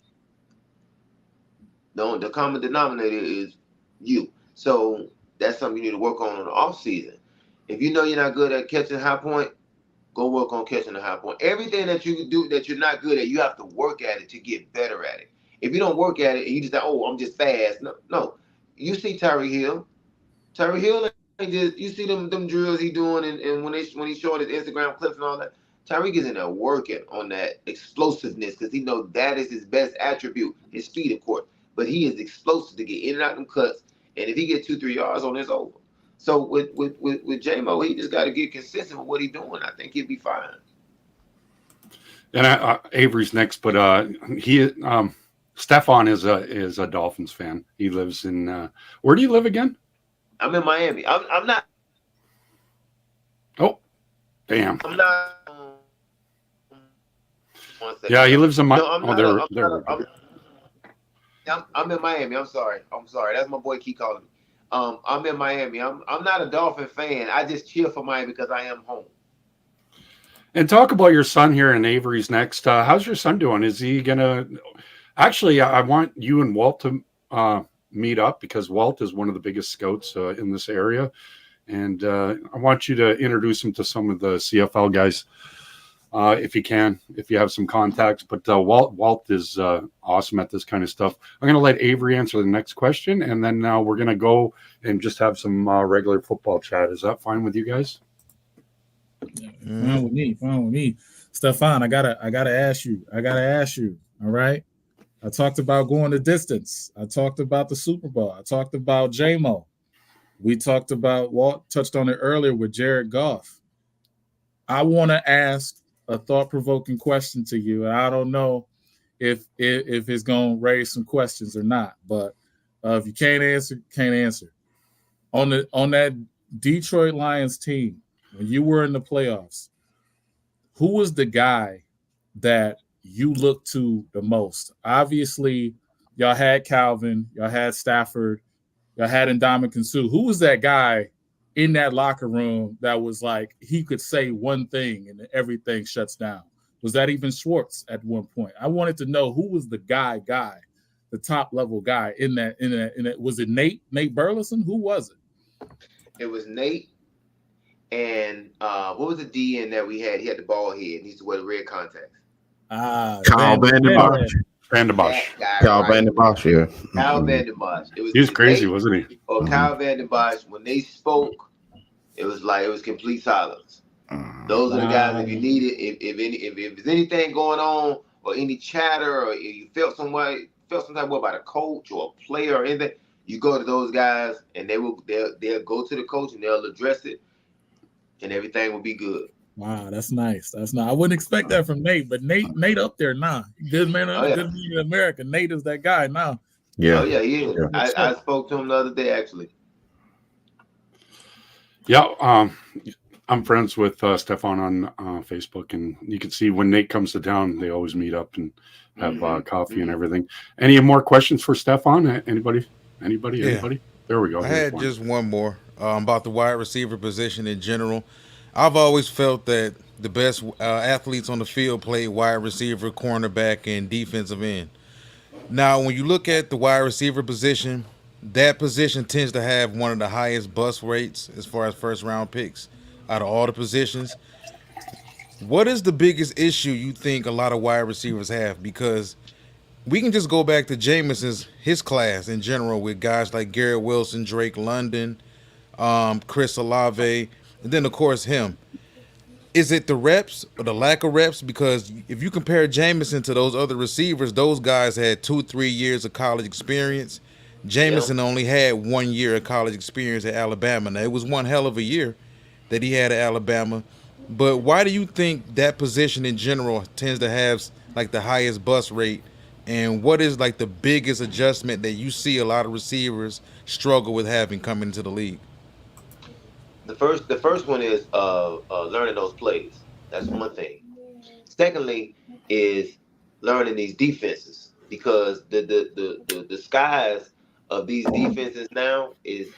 The common denominator is you. So that's something you need to work on the off season. If you know you're not good at catching high point, go work on catching the high point. Everything that you do that you're not good at, you have to work at it to get better at it. If you don't work at it and you just say, oh, I'm just fast. No. You see Tyreek Hill. Tyreek Hill ain't just, you see them drills he doing and when he showed his Instagram clips and all that. Tyreek is in there working on that explosiveness because he knows that is his best attribute, his speed, of course. But he is explosive to get in and out of them cuts. And if he gets 2-3 yards on, it's over. So with J-Mo, he just got to get consistent with what he's doing. I think he'll be fine.
And Avery's next, but Stefan is a Dolphins fan. He lives in where do you live again?
I'm in Miami. I'm not.
Oh, damn.
I'm not.
Yeah, he lives in Miami.
I'm in Miami. I'm sorry. That's my boy keep calling me. I'm in Miami. I'm not a Dolphin fan. I just cheer for Miami because I am home.
And talk about your son here, and Avery's next. How's your son doing? Is he gonna? Actually, I want you and Walt to meet up because Walt is one of the biggest scouts in this area, and I want you to introduce him to some of the CFL guys, if you can, if you have some contacts. But Walt is awesome at this kind of stuff. I'm going to let Avery answer the next question, and then we're going to go and just have some regular football chat. Is that fine with you guys?
Fine with me. Stefan, I gotta ask you. All right. I talked about going the distance. I talked about the Super Bowl. I talked about J-Mo. We talked about Walt touched on it earlier with Jared Goff. I want to ask a thought-provoking question to you. And I don't know if it's gonna raise some questions or not, but if you can't answer, can't answer. On that Detroit Lions team, when you were in the playoffs, who was the guy that you looked to the most? Obviously, y'all had Calvin, y'all had Stafford, y'all had Ndamukong Suh. Who was that guy in that locker room that was like he could say one thing and everything shuts down? Was that even Schwartz at one point? I wanted to know who was the guy, the top level guy in that. Was it Nate Burleson? Who was it?
It was Nate. And what was the DN that we had? He had the ball head. He used to wear the red contacts.
Kyle Bandit Bosch.
Kyle
Bandit Bosch, yeah.
Kyle Bandit Bosch.
He was crazy, wasn't he?
Or Kyle Bandit Bosch. When they spoke, it was complete silence. Those are the guys. If you need it, if there's anything going on or any chatter or if you felt some type of way about a coach or a player or anything, you go to those guys and they'll go to the coach and they'll address it. And everything will be good.
Wow, that's nice. I wouldn't expect that from Nate, but Nate up there now. Good man in America. Nate is that guy now.
Yeah. Oh yeah, he is. Yeah. I spoke to him the other day actually.
Yeah, I'm friends with Stefan on Facebook, and you can see when Nate comes to town, they always meet up and have coffee and everything. Any more questions for Stefan? Anybody? There we go.
I had just one more. About the wide receiver position in general. I've always felt that the best athletes on the field play wide receiver, cornerback, and defensive end. Now, when you look at the wide receiver position, that position tends to have one of the highest bust rates as far as first-round picks out of all the positions. What is the biggest issue you think a lot of wide receivers have? Because we can just go back to his class in general with guys like Garrett Wilson, Drake London, Chris Olave, and then of course him. Is it the reps or the lack of reps? Because if you compare Jameson to those other receivers, those guys had 2-3 years of college experience. Jameson only had 1 year of college experience at Alabama. Now it was one hell of a year that he had at Alabama. But why do you think that position in general tends to have like the highest bust rate? And what is like the biggest adjustment that you see a lot of receivers struggle with having coming into the league?
The first one is learning those plays. That's one thing. Secondly, is learning these defenses because the skies of these defenses now is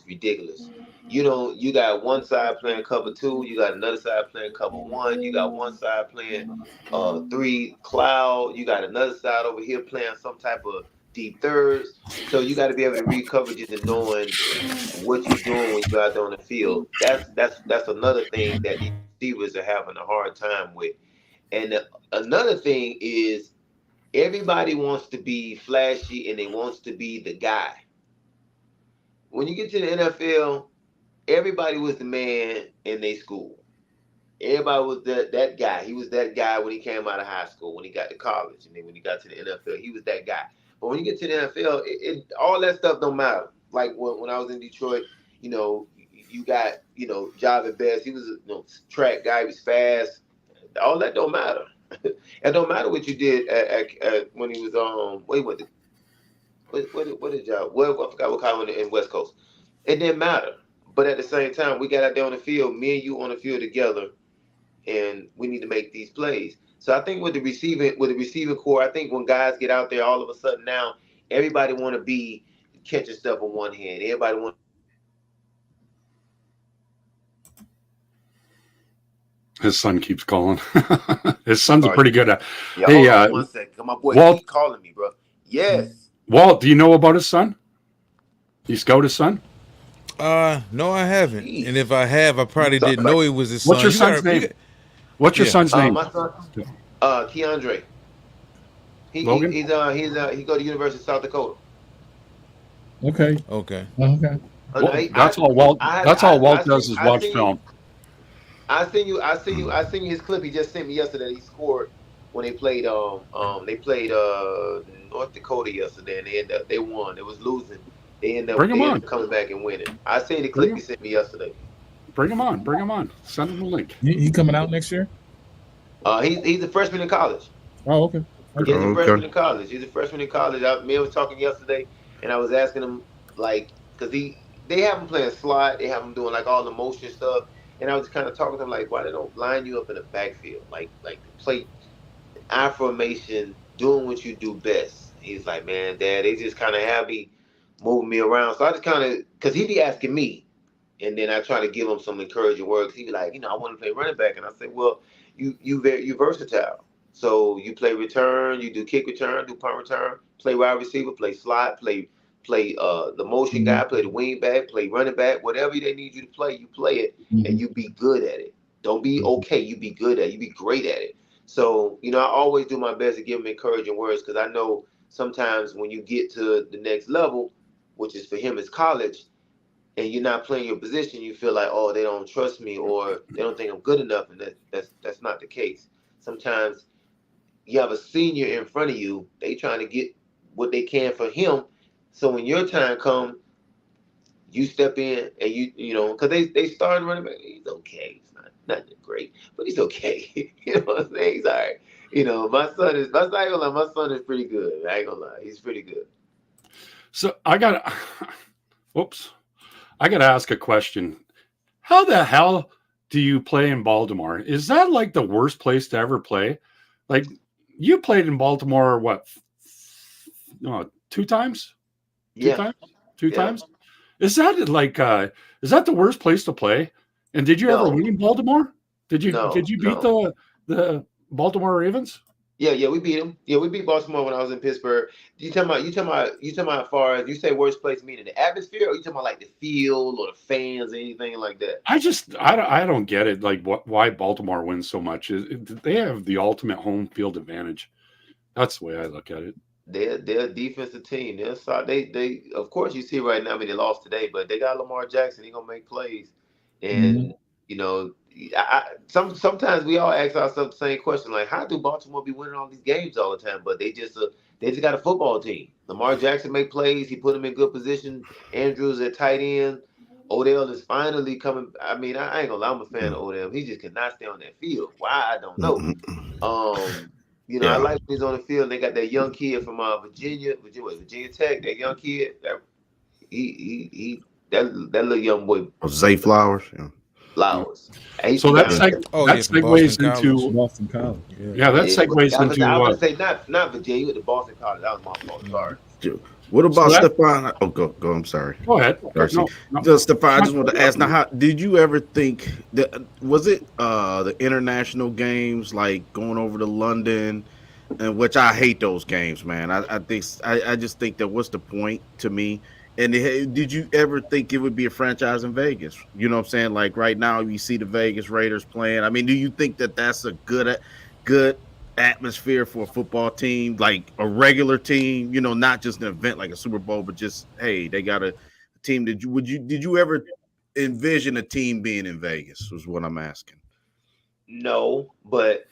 ridiculous. You got one side playing cover 2, you got another side playing cover 1, you got one side playing 3 cloud, you got another side over here playing some type of deep thirds. So you got to be able to read coverages and knowing what you're doing when you're out there on the field. That's another thing that the receivers are having a hard time with. And another thing is everybody wants to be flashy and they wants to be the guy. When you get to the NFL, everybody was the man in their school. Everybody was that guy. He was that guy when he came out of high school, when he got to college, and then when he got to the NFL, he was that guy. But when you get to the NFL, all that stuff don't matter. Like when I was in Detroit, you know, you got, you know, Javid Best. He was a track guy. He was fast. All that don't matter. It don't matter what you did at when he was what did y'all? Well, I forgot what kind in West Coast. It didn't matter. But at the same time, we got out there on the field, me and you on the field together, and we need to make these plays. So I think with the receiving core, I think when guys get out there, all of a sudden now, everybody want to be catching stuff with one hand. Everybody want.
His son keeps calling. His son's a pretty good.
Yeah,
hey,
hold on 1 second. My boy
Walt,
keep calling me, bro. Yes.
Walt, do you know about his son? You scout his son?
No, I haven't. And if I have, I probably didn't know he was his son.
What's your son's name? What's your son's name?
My son, Keandre.
Logan?
He go to University of South Dakota.
Okay.
That's all Walt does is watch film.
I seen you his clip he just sent me yesterday. He scored when they played North Dakota yesterday, and they won. It was losing. They ended up coming back and winning. I seen the clip he sent me yesterday.
Bring him on. Send him the link.
He coming out next year?
He's a freshman in college.
Oh, okay.
He's a freshman in college. Me was talking yesterday, and I was asking him, like, because they have him playing slot, they have him doing like all the motion stuff, and I was kind of talking to him like, why they don't line you up in the backfield, like play I formation, doing what you do best. He's like, man, Dad, they just kind of have me moving me around. So I just kind of, because he be asking me, and then I try to give him some encouraging words. He be like, I want to play running back, and I say, well, you versatile. So you play return, you do kick return, do punt return, play wide receiver, play slot, play the motion guy, play the wing back, play running back, whatever they need you to play, you play it, and you be good at it. Don't be okay, you be good at it, you be great at it. So, I always do my best to give them encouraging words, because I know sometimes when you get to the next level, which is for him is college, and you're not playing your position, you feel like, oh, they don't trust me, or they don't think I'm good enough, and that's not the case. Sometimes you have a senior in front of you, they trying to get what they can for him, so when your time comes, you step in, and because they started running back, he's okay, it's not nothing great, but he's okay. You know what I'm saying? He's all right. My son is pretty good. I ain't gonna lie, he's pretty good.
So I gotta ask a question. How the hell do you play in Baltimore? Is that like the worst place to ever play? Like, you played in Baltimore, what? No, 2 times? Two times? Is that the worst place to play? And did you ever win in Baltimore? Did you beat the Baltimore Ravens?
Yeah, we beat them. Yeah, we beat Baltimore when I was in Pittsburgh. You talking about as far as you say worst place, meaning the atmosphere, or you talking about like the field or the fans or anything like that?
I don't get it. Like, why Baltimore wins so much? They have the ultimate home field advantage. That's the way I look at it.
They're a defensive team. They of course you see right now. I mean, they lost today, but they got Lamar Jackson. He gonna make plays, and sometimes we all ask ourselves the same question, like, how do Baltimore be winning all these games all the time? But they just got a football team. Lamar Jackson make plays. He put them in good position. Andrews at tight end. Odell is finally coming. I mean, I ain't gonna lie, I'm a fan of Odell. He just cannot stay on that field. Why? I don't know. I like when he's on the field. And they got that young kid from Virginia Tech. That young kid. That little young boy.
Zay Flowers. Yeah.
Flowers.
So that segues into
Boston College.
Yeah, that segues into.
I would say not Virginia, with the Boston College. That was my fault. Sorry.
What about Stefan? Oh, go. I'm sorry.
Go ahead.
Stefan, I just wanted to ask. Now, how did you ever think that was it? The international games, like going over to London, and which I hate those games, man. I just think that what's the point to me? And did you ever think it would be a franchise in Vegas? You know what I'm saying? Like right now, you see the Vegas Raiders playing. I mean, do you think that that's a good atmosphere for a football team, like a regular team, you know, not just an event like a Super Bowl, but just, hey, they got a team. Did you ever envision a team being in Vegas was what I'm asking.
No, but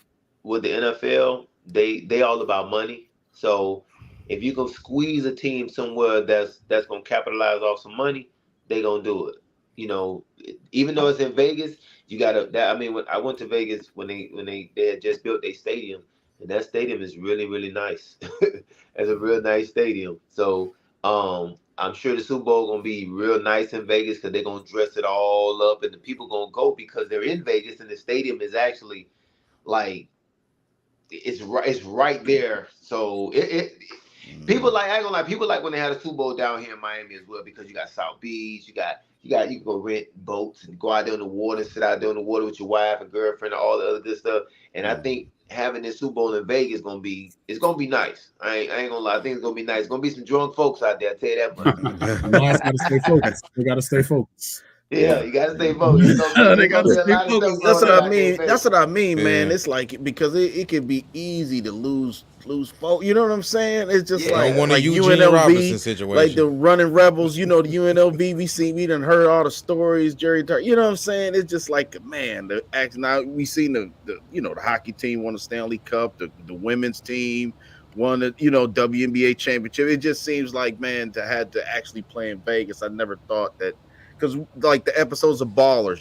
with the NFL, they all about money. So if you can squeeze a team somewhere that's gonna capitalize off some money, they gonna do it. You know, even though it's in Vegas, you gotta. I mean, when I went to Vegas when they had just built their stadium, and that stadium is really nice. It's a real nice stadium. So I'm sure the Super Bowl gonna be real nice in Vegas because they're gonna dress it all up, and the people gonna go because they're in Vegas, and the stadium is actually like it's right there. So people like, I ain't gonna lie, people like when they had a Super Bowl down here in Miami as well, because you got South Beach, you can go rent boats and go out there in the water and sit out there in the water with your wife and girlfriend and all the other good stuff. And I think having this Super Bowl in Vegas it's gonna be nice. I ain't gonna lie, I think it's gonna be nice. It's gonna be some drunk folks out there, I tell you that much.
Lions gotta stay focused. They gotta stay focused.
Yeah, you gotta stay focused.
They gotta stay focused.
That's what I mean. That's what I mean, man. It's like, because it can be easy to lose focus. You know what I'm saying? It's just like
Eugene Robinson situation,
like the running Rebels. You know, the UNLV. We done heard all the stories. Jerry, you know what I'm saying? It's just like, man. Now we seen the the hockey team won the Stanley Cup. The women's team won the WNBA championship. It just seems like, man, to have to actually play in Vegas. I never thought that. Because like the episodes of Ballers,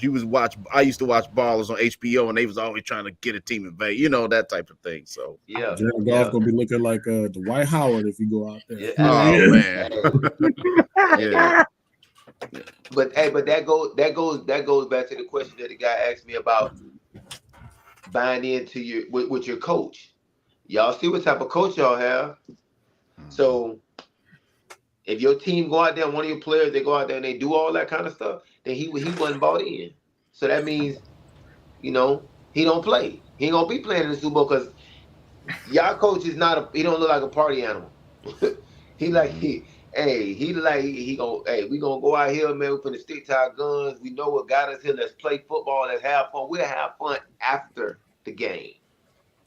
I used to watch Ballers on HBO, and they was always trying to get a team in Vegas, that type of thing. So
yeah,
Jared Goff gonna be looking like Dwight Howard if you go out there.
Yeah.
Oh man,
yeah. But that goes back to the question that the guy asked me about buying into with your coach. Y'all see what type of coach y'all have. So if your team go out there, one of your players, they go out there and they do all that kind of stuff, then he wasn't bought in. So that means, he don't play. He ain't gonna be playing in the Super Bowl because y'all coach is he don't look like a party animal. we gonna go out here, man. We're finna stick to our guns. We know what got us here. Let's play football. Let's have fun. We'll have fun after the game.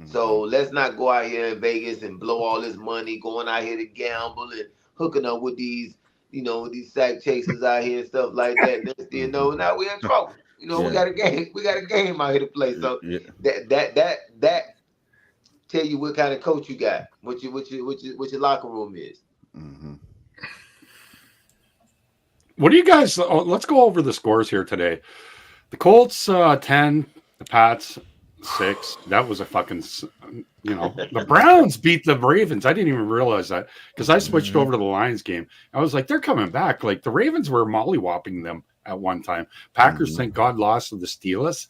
So let's not go out here in Vegas and blow all this money going out here to gamble and hooking up with these, these sack chasers out here and stuff like that. Now we're in trouble. We got a game out here to play. So that tell you what kind of coach you got, what your locker room is.
Mm-hmm.
What do you guys? Let's go over the scores here today. The Colts 10, the Pats 6. That was a fucking, the Browns beat the Ravens. I didn't even realize that because I switched over to the Lions game. I was like, they're coming back. Like the Ravens were mollywhopping them at one time. Packers, thank God, lost to the Steelers.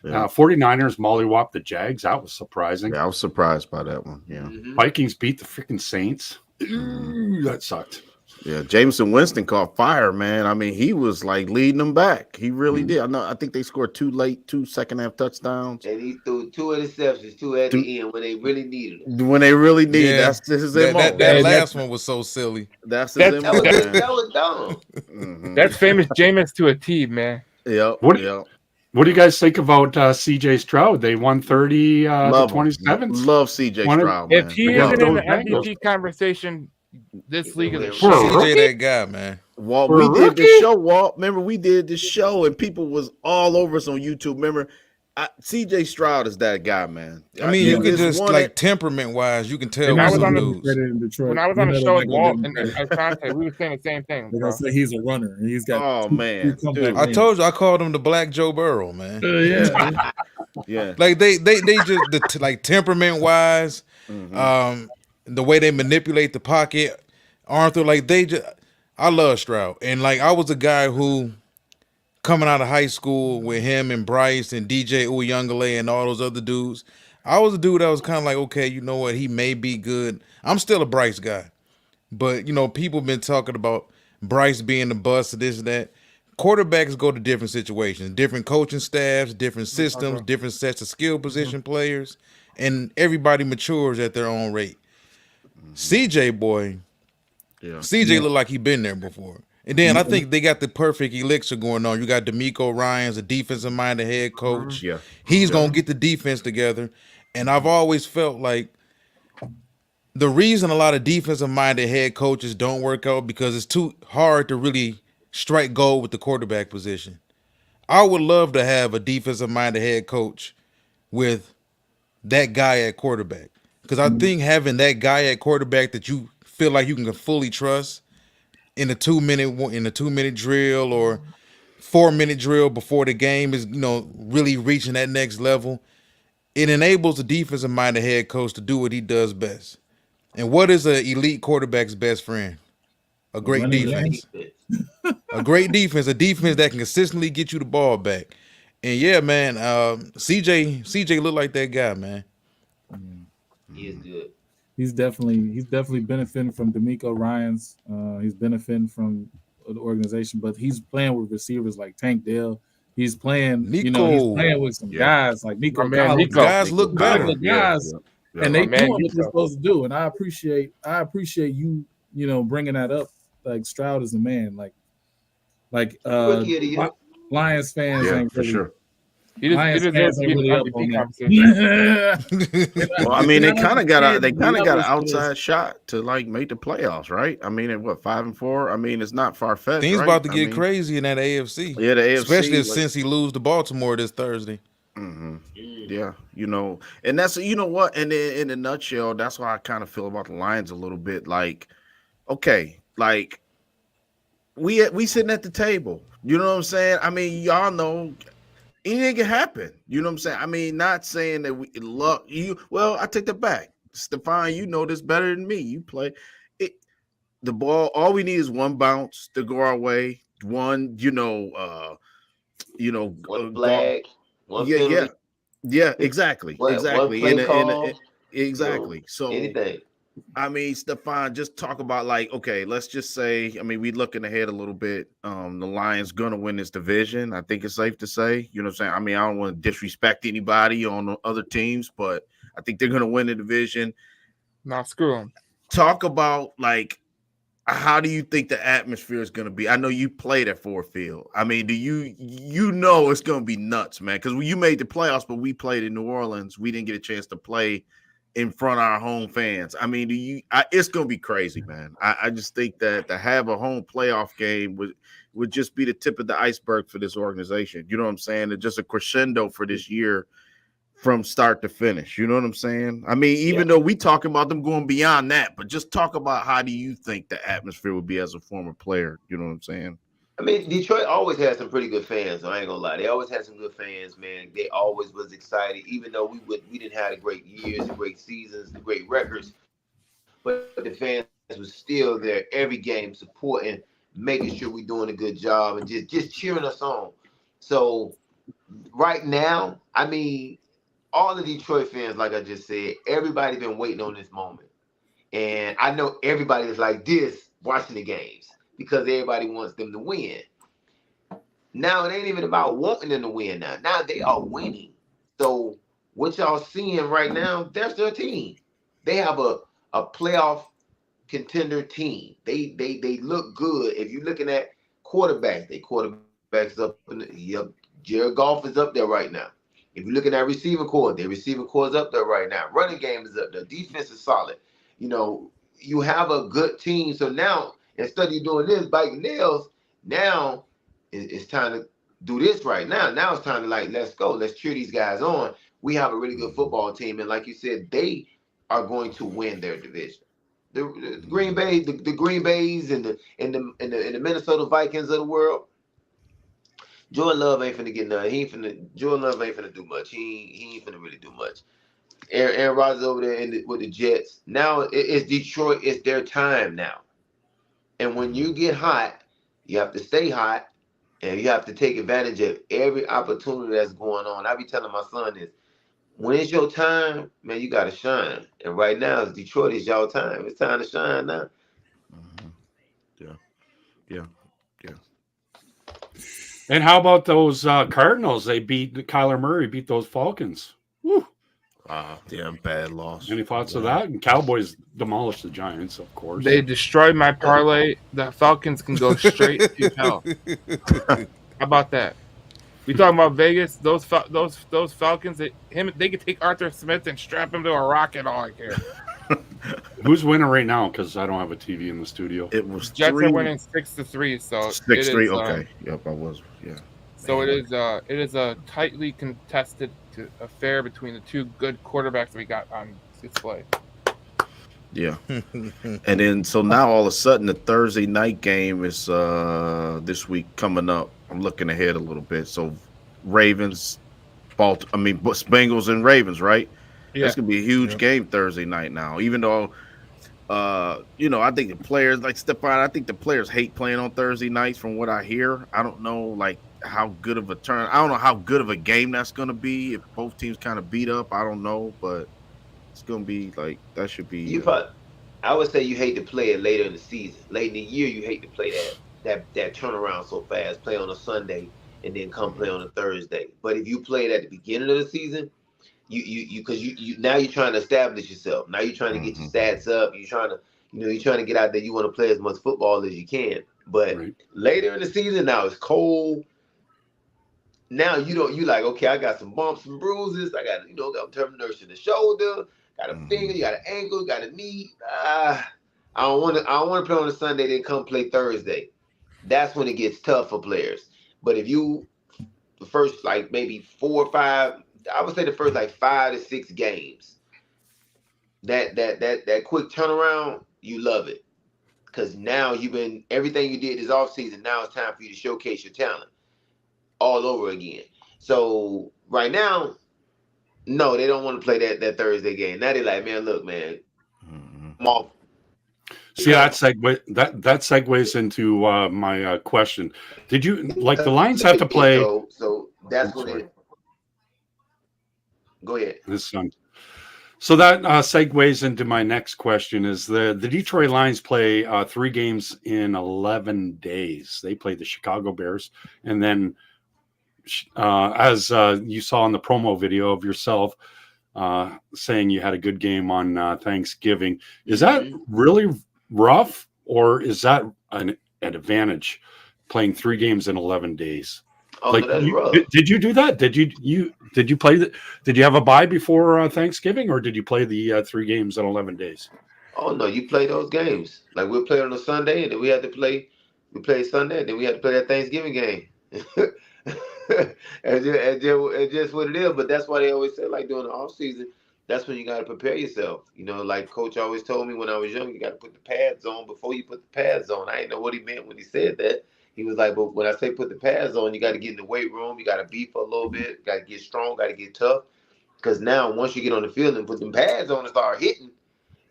49ers mollywhopped the Jags. That was surprising.
Yeah, I was surprised by that one. Yeah.
Vikings beat the freaking Saints. That sucked.
Yeah, Jameson Winston caught fire, man. I mean, he was like leading them back. He really did. I think they scored 2 second half touchdowns.
And he threw 2 interceptions, 2 at the end when they really needed them.
When they really needed, that's his MO.
That last one was so silly.
That's his MO.
That was dumb.
That's famous Jameis to a T, man.
Yep.
What do you guys think about CJ Stroud? They won 30 to 27.
Love CJ Stroud, man.
If he isn't in the MVP conversation, this league is
CJ that guy, man.
Walt, we did this show, Walt. Remember, we did this show, and people was all over us on YouTube. Remember, CJ Stroud is that guy, man.
I mean, you can just like temperament-wise, you can tell.
When I was on
the
show with Walt and Asante, we were saying the same thing.
They're gonna say he's a runner, and he's got.
Oh man,
I told you, I called him the Black Joe Burrow, man.
Yeah,
yeah.
Like they just like temperament-wise, the way they manipulate the pocket, Arthur. Like I love Stroud, and like I was a guy who. Coming out of high school with him and Bryce and DJ Uyunglele and all those other dudes, I was a dude that was kind of like, okay, you know what? He may be good. I'm still a Bryce guy. But, people have been talking about Bryce being the bust of this and that. Quarterbacks go to different situations, different coaching staffs, different systems, different sets of skill position players, and everybody matures at their own rate. CJ, boy, CJ looked like he been there before. And then I think they got the perfect elixir going on. You got DeMeco Ryans, a defensive-minded head coach.
Yeah.
He's going to get the defense together. And I've always felt like the reason a lot of defensive-minded head coaches don't work out because it's too hard to really strike gold with the quarterback position. I would love to have a defensive-minded head coach with that guy at quarterback, because I think having that guy at quarterback that you feel like you can fully trust in a 2-minute drill or 4-minute drill before the game is really reaching that next level, it enables the defensive-minded head coach to do what he does best. And what is an elite quarterback's best friend? A great defense. A great defense, a defense that can consistently get you the ball back. And yeah, man, CJ looked like that guy, man.
He is good.
He's definitely benefiting from D'Amico Ryans. He's benefiting from the organization, but he's playing with receivers like Tank Dell. He's playing, he's playing with some guys like Nico.
Guys look better.
Guys, and they doing what they're supposed to do. And I appreciate you, bringing that up. Like Stroud is the man. Like Lions fans ain't
for
really,
sure.
Lions fans ain't really up on that.
Well, I mean, they kind of got an outside shot to make the playoffs, right? I mean, at 5-4? I mean, it's not far fetched.
Things
right?
about to get crazy in that AFC.
Yeah, the AFC,
especially since he lose to Baltimore this Thursday.
Mm-hmm. Yeah, and that's what, and in a nutshell, that's why I kind of feel about the Lions a little bit. Like, okay, like we sitting at the table. You know what I'm saying? I mean, y'all know anything can happen. You know what I'm saying? I mean, not saying that we luck you. Well, I take that back. Stefan, you know this better than me. You play it. The ball, all we need is one bounce to go our way. One, one flag. Yeah, exactly. Exactly. So
anything.
I mean, Stefan, just talk about okay, let's just say, I mean, we looking ahead a little bit. The Lions gonna win this division. I think it's safe to say. You know what I'm saying? I mean, I don't want to disrespect anybody on the other teams, but I think they're gonna win the division.
Not screw them.
Talk about how do you think the atmosphere is gonna be? I know you played at Ford Field. I mean, do you it's gonna be nuts, man? Because you made the playoffs, but we played in New Orleans. We didn't get a chance to play in front of our home fans. I mean, it's going to be crazy, man. I just think that to have a home playoff game would just be the tip of the iceberg for this organization. You know what I'm saying? It's just a crescendo for this year from start to finish. You know what I'm saying? I mean, even though we talking about them going beyond that, but just talk about how do you think the atmosphere would be as a former player? You know what I'm saying?
I mean, Detroit always had some pretty good fans. So I ain't gonna lie, they always had some good fans, man. They always was excited, even though we didn't have the great years, the great seasons, the great records. But the fans was still there every game, supporting, making sure we're doing a good job, and just cheering us on. So right now, I mean, all the Detroit fans, like I just said, everybody been waiting on this moment, and I know everybody is like this watching the games, because everybody wants them to win. Now it ain't even about wanting them to win now. Now they are winning. So what y'all seeing right now, that's their team. They have a playoff contender team. They look good. If you're looking at quarterbacks, up Jared Goff is up there right now. If you're looking at receiving core, their receiving core is up there right now. Running game is up there. Defense is solid. You have a good team. So now, instead of doing this, biting nails, now it's time to do this right now. Now it's time to let's go. Let's cheer these guys on. We have a really good football team, and like you said, they are going to win their division. The Green Bay, the Green Bays, and the Minnesota Vikings of the world. Jordan Love ain't finna get nothing. Jordan Love ain't finna do much. He ain't finna really do much. Aaron Rodgers over there with the Jets. Now it's Detroit. It's their time now. And when you get hot, you have to stay hot, and you have to take advantage of every opportunity that's going on. I be telling my son this: when it's your time, man, you got to shine. And right now, Detroit is y'all time. It's time to shine now.
Yeah.
And how about those Cardinals? They Kyler Murray beat those Falcons. Woo.
Damn bad loss.
Any thoughts of that? And Cowboys demolished the Giants, of course.
They destroyed my parlay. The Falcons can go straight to hell. How about that? We talking about Vegas? Those Falcons. They could take Arthur Smith and strap him to a rocket. All I care.
Who's winning right now? Because I don't have a TV in the studio.
It was
Jets are winning 6-3. So
6-3. Okay. Yep, I was. Yeah.
So it is a tightly contested affair between the two good quarterbacks we got on display.
Yeah. And then so now all of a sudden the Thursday night game is this week coming up. I'm looking ahead a little bit. So Ravens, Bengals and Ravens, right? Yeah. That's gonna be a huge game Thursday night now. Even though I think the players like Stefan, I think the players hate playing on Thursday nights from what I hear. I don't know like how good of a turn. I don't know how good of a game that's gonna be if both teams kind of beat up. I don't know, but it's gonna be like that should be.
I would say you hate to play it later in the season. Late in the year, you hate to play that turnaround so fast. Play on a Sunday and then come play on a Thursday. But if you play it at the beginning of the season, because now you're trying to establish yourself. Now you're trying to get your stats up. You're trying to get out there. You want to play as much football as you can. But later in the season, now it's cold. Now you like, okay, I got some bumps and bruises. I got got termination in the shoulder. Got a finger, you got an ankle, got a knee. I don't want to play on a Sunday, then come play Thursday. That's when it gets tough for players. But if the first like maybe 4 or 5, I would say the first like 5 to 6 games, that quick turnaround, you love it. Because now everything you did this offseason, now it's time for you to showcase your talent all over again. So right now, no, they don't want to play that Thursday game. Now they're like, man, look, man, I'm off.
See, that segues into my question. Did you like the Lions have to play?
So that's what it. Go ahead.
So that segues into my next question: is the Detroit Lions play 3 games in 11 days? They play the Chicago Bears, and then. As you saw in the promo video of yourself saying you had a good game on Thanksgiving, is that really rough, or is that an advantage playing 3 games in 11 days?
Oh, like,
did you do that? Did you play? Did you have a bye before Thanksgiving, or did you play the 3 games in 11 days?
Oh no, you play those games. Like we'll play on a Sunday, and then we had to play. We played Sunday, and then we had to play that Thanksgiving game. It's just what it is, but that's why they always say, like during the off season, that's when you got to prepare yourself. Like Coach always told me when I was young, you got to put the pads on before you put the pads on. I didn't know what he meant when he said that. He was like, but when I say put the pads on, you got to get in the weight room, you got to beef a little bit, got to get strong, got to get tough. Because now once you get on the field and put them pads on and start hitting,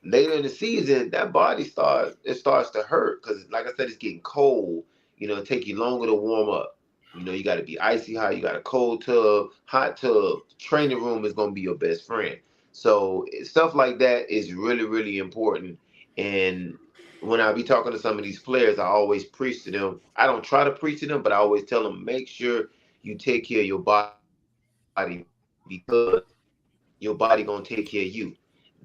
later in the season, that body starts to hurt because, like I said, it's getting cold. It take you longer to warm up. You got to be icy hot. You got a cold tub, hot tub. Training room is going to be your best friend. So stuff like that is really, really important. And when I be talking to some of these players, I always preach to them. I don't try to preach to them, but I always tell them, make sure you take care of your body because your body going to take care of you.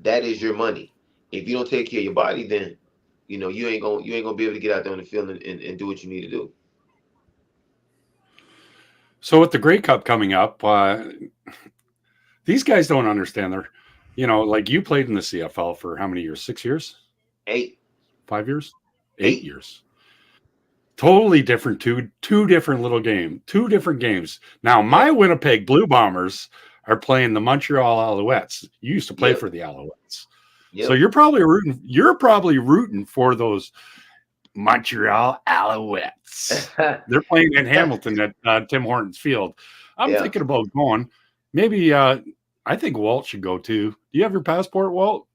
That is your money. If you don't take care of your body, then, you ain't going to be able to get out there on the field and do what you need to do.
So with the Grey Cup coming up, these guys don't understand. Like you played in the CFL for how many years? 6 years?
8.
5 years? 8 years. Totally different. Two different little games. 2 different games. Now, my Winnipeg Blue Bombers are playing the Montreal Alouettes. You used to play for the Alouettes. Yep. So you're probably rooting for those Montreal Alouettes. They're playing in Hamilton at Tim Hortons Field. I'm thinking about going. Maybe I think Walt should go too. Do you have your passport, Walt?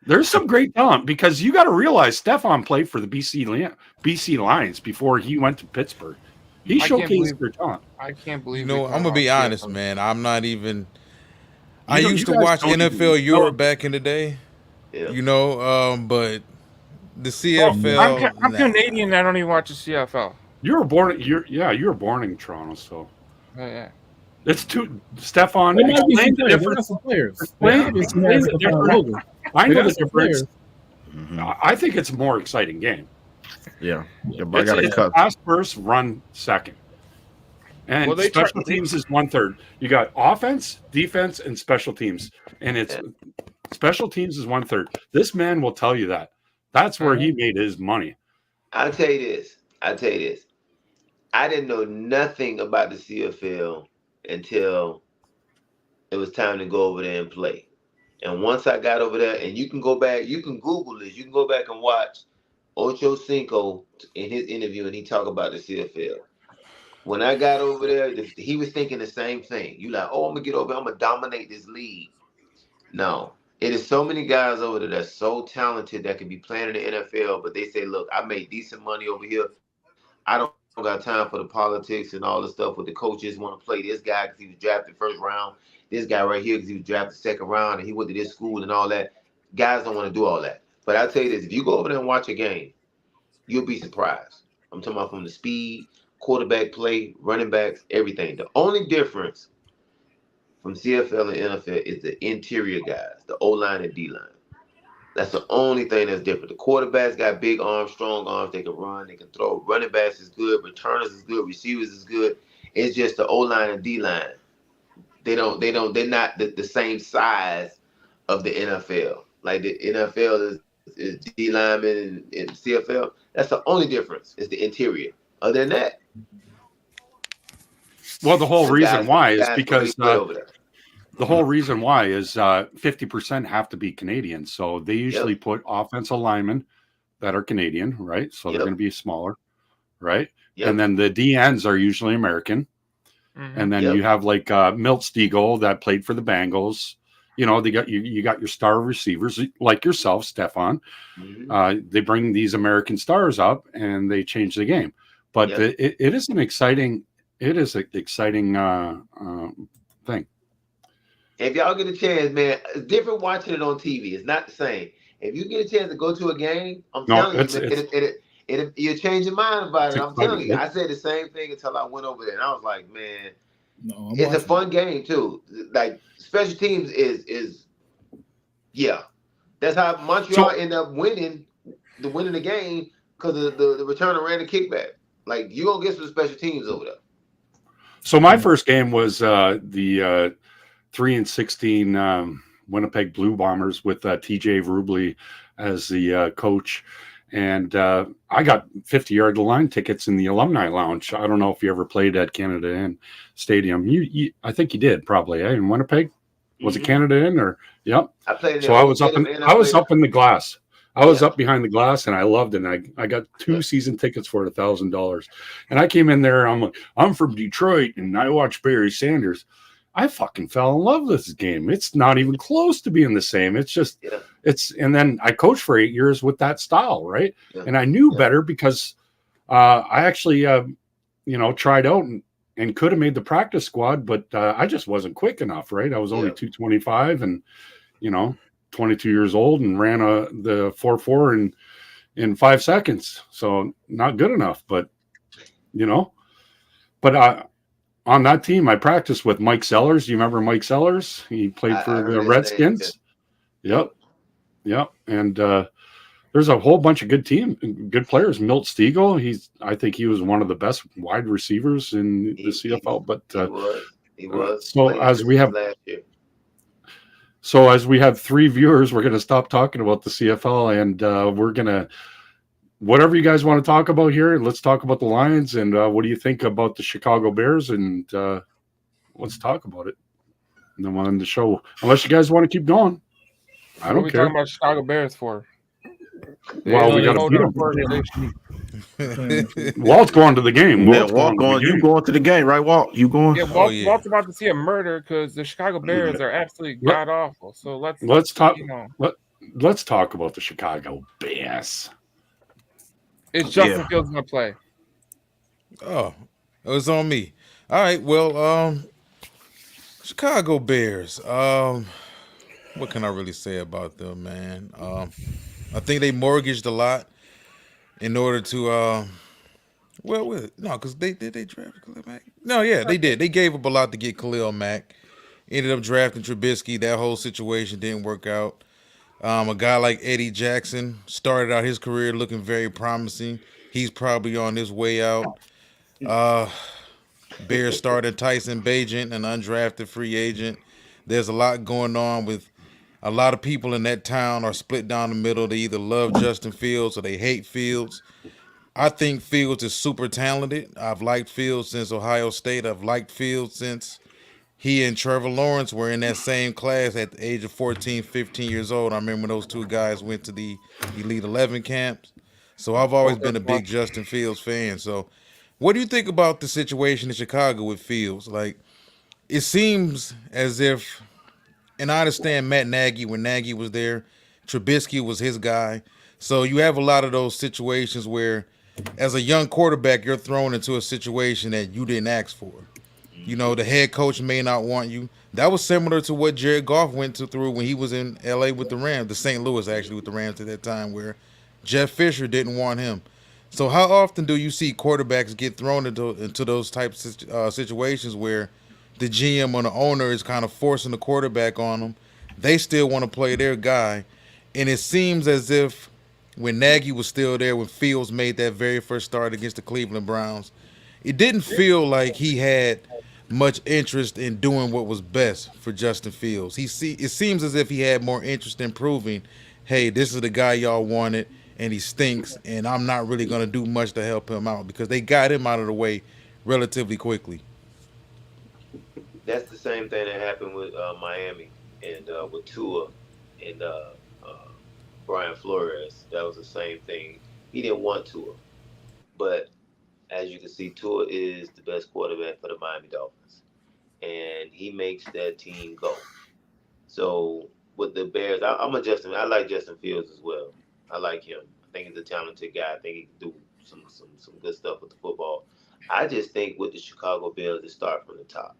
There's some great talent because you got to realize Stefan played for the BC Lions before he went to Pittsburgh. He showcased their talent.
I can't believe.
I'm gonna be honest, man. I'm not even. I used to watch NFL Europe back in the day. Yeah. But the CFL.
I'm Canadian. I don't even watch the CFL.
You were born in Toronto, so.
Oh, yeah.
It's Stefan. Explain the difference. I know the difference. I think it's a more exciting game.
Yeah.
I got to cut. Pass first, run second. And special teams is 1/3. You got offense, defense, and special teams. And it's special teams is 1/3. This man will tell you that. That's where he made his money.
I'll tell you this. I didn't know nothing about the CFL until it was time to go over there and play. And once I got over there, and you can go back, you can Google this, you can go back and watch Ocho Cinco in his interview, and he talked about the CFL. When I got over there, he was thinking the same thing. You like, oh, I'm gonna get over, I'm gonna dominate this league. No, it is so many guys over there that's so talented that can be playing in the NFL, but they say, look, I made decent money over here. I don't got time for the politics and all the stuff with the coaches want to play this guy because he was drafted first round. This guy right here because he was drafted second round and he went to this school and all that. Guys don't want to do all that. But I'll tell you this, if you go over there and watch a game, you'll be surprised. I'm talking about from the speed, quarterback play, running backs, everything. The only difference from CFL and NFL is the interior guys, the O-line and D-line. That's the only thing that's different. The quarterbacks got big arms, strong arms. They can run, they can throw. Running backs is good, returners is good, receivers is good. It's just the O-line and D-line. They're not the same size of the NFL. Like the NFL is D lineman and CFL. That's the only difference. It's the interior. Other than that,
well, the whole reason why is because the whole reason why is 50% have to be Canadian. So they usually put offensive linemen that are Canadian, right? So they're going to be smaller, right? And then the DNs are usually American. And then you have like Milt Stegall that played for the Bengals. You know, they got you got your star receivers like yourself, Stefan. They bring these American stars up and they change the game. But it is an exciting thing.
If y'all get a chance, man, it's different watching it on TV. It's not the same. If you get a chance to go to a game, I'm telling you, you'll change your mind about it. I'm telling you. I said the same thing until I went over there, and I was like, man, it's a fun game too. Like special teams is that's how Montreal ended up winning the game because of the return of random kickback. Like you gonna get some special teams over there.
So my first game was the 3-16 Winnipeg Blue Bombers with TJ Rubley as the coach. And I got 50-yard line tickets in the alumni lounge. I don't know if you ever played at Canada Inn Stadium. I think you did probably, in Winnipeg. Was it Canada Inn or? Yep.
I played.
So I was up in the glass. I was up behind the glass and I loved it. And I got 2 season tickets for $1,000. And I came in there. I'm like, I'm from Detroit and I watched Barry Sanders. I fucking fell in love with this game. It's not even close to being the same. It's just, and then I coached for 8 years with that style, right? And I knew better because I actually, tried out and could have made the practice squad, but I just wasn't quick enough, right? I was only 225 and, 22 years old and ran the 4.4 in 5 seconds. So not good enough, but, on that team, I practiced with Mike Sellers. Do you remember Mike Sellers? He played for the Redskins. Yep. And there's a whole bunch of good players. Milt Stegall. I think he was one of the best wide receivers in the CFL. But
he was.
So as we have 3 viewers, we're going to stop talking about the CFL and we're going to. Whatever you guys want to talk about here, let's talk about the Lions and what do you think about the Chicago Bears? And let's talk about it. And then we'll end the show. Unless you guys want to keep going. I don't care.
What are we talking about Chicago Bears for?
Well, we got to beat them. Walt's going to the game.
Walt going. You going to the game, right, Walt? You going?
Yeah, Walt's about to see a murder because the Chicago Bears are absolutely god awful. So let's
talk. Let's talk about the Chicago Bears.
It's Justin Fields gonna play.
Oh, it was on me. All right, well, Chicago Bears. What can I really say about them, man? I think they mortgaged a lot in order to because they draft Khalil Mack. No, yeah, they did. They gave up a lot to get Khalil Mack. Ended up drafting Trubisky. That whole situation didn't work out. A guy like Eddie Jackson started out his career looking very promising. He's probably on his way out. Bears started Tyson Bagent, an undrafted free agent. There's a lot going on with a lot of people in that town are split down the middle. They either love Justin Fields or they hate Fields. I think Fields is super talented. I've liked Fields since Ohio State. I've liked Fields since he and Trevor Lawrence were in that same class at the age of 14, 15 years old. I remember those two guys went to the Elite 11 camps. So I've always been a big Justin Fields fan. So what do you think about the situation in Chicago with Fields? Like, it seems as if, and I understand Matt Nagy, when Nagy was there, Trubisky was his guy. So you have a lot of those situations where, as a young quarterback, you're thrown into a situation that you didn't ask for. You know, the head coach may not want you. That was similar to what Jared Goff went through when he was in L.A. with the Rams, the St. Louis actually with the Rams at that time, where Jeff Fisher didn't want him. So how often do you see quarterbacks get thrown into those types of situations where the GM or the owner is kind of forcing the quarterback on them? They still want to play their guy. And it seems as if when Nagy was still there, when Fields made that very first start against the Cleveland Browns, it didn't feel like he had much interest in doing what was best for Justin Fields. It seems as if he had more interest in proving, hey, this is the guy y'all wanted, and he stinks, and I'm not really going to do much to help him out, because they got him out of the way relatively quickly.
That's the same thing that happened with Miami and with Tua and Brian Flores. That was the same thing. He didn't want Tua, but as you can see, Tua is the best quarterback for the Miami Dolphins, and he makes that team go. So with the Bears, I like Justin Fields as well. I like him. I think he's a talented guy. I think he can do some good stuff with the football. I just think with the Chicago Bears, it start from the top.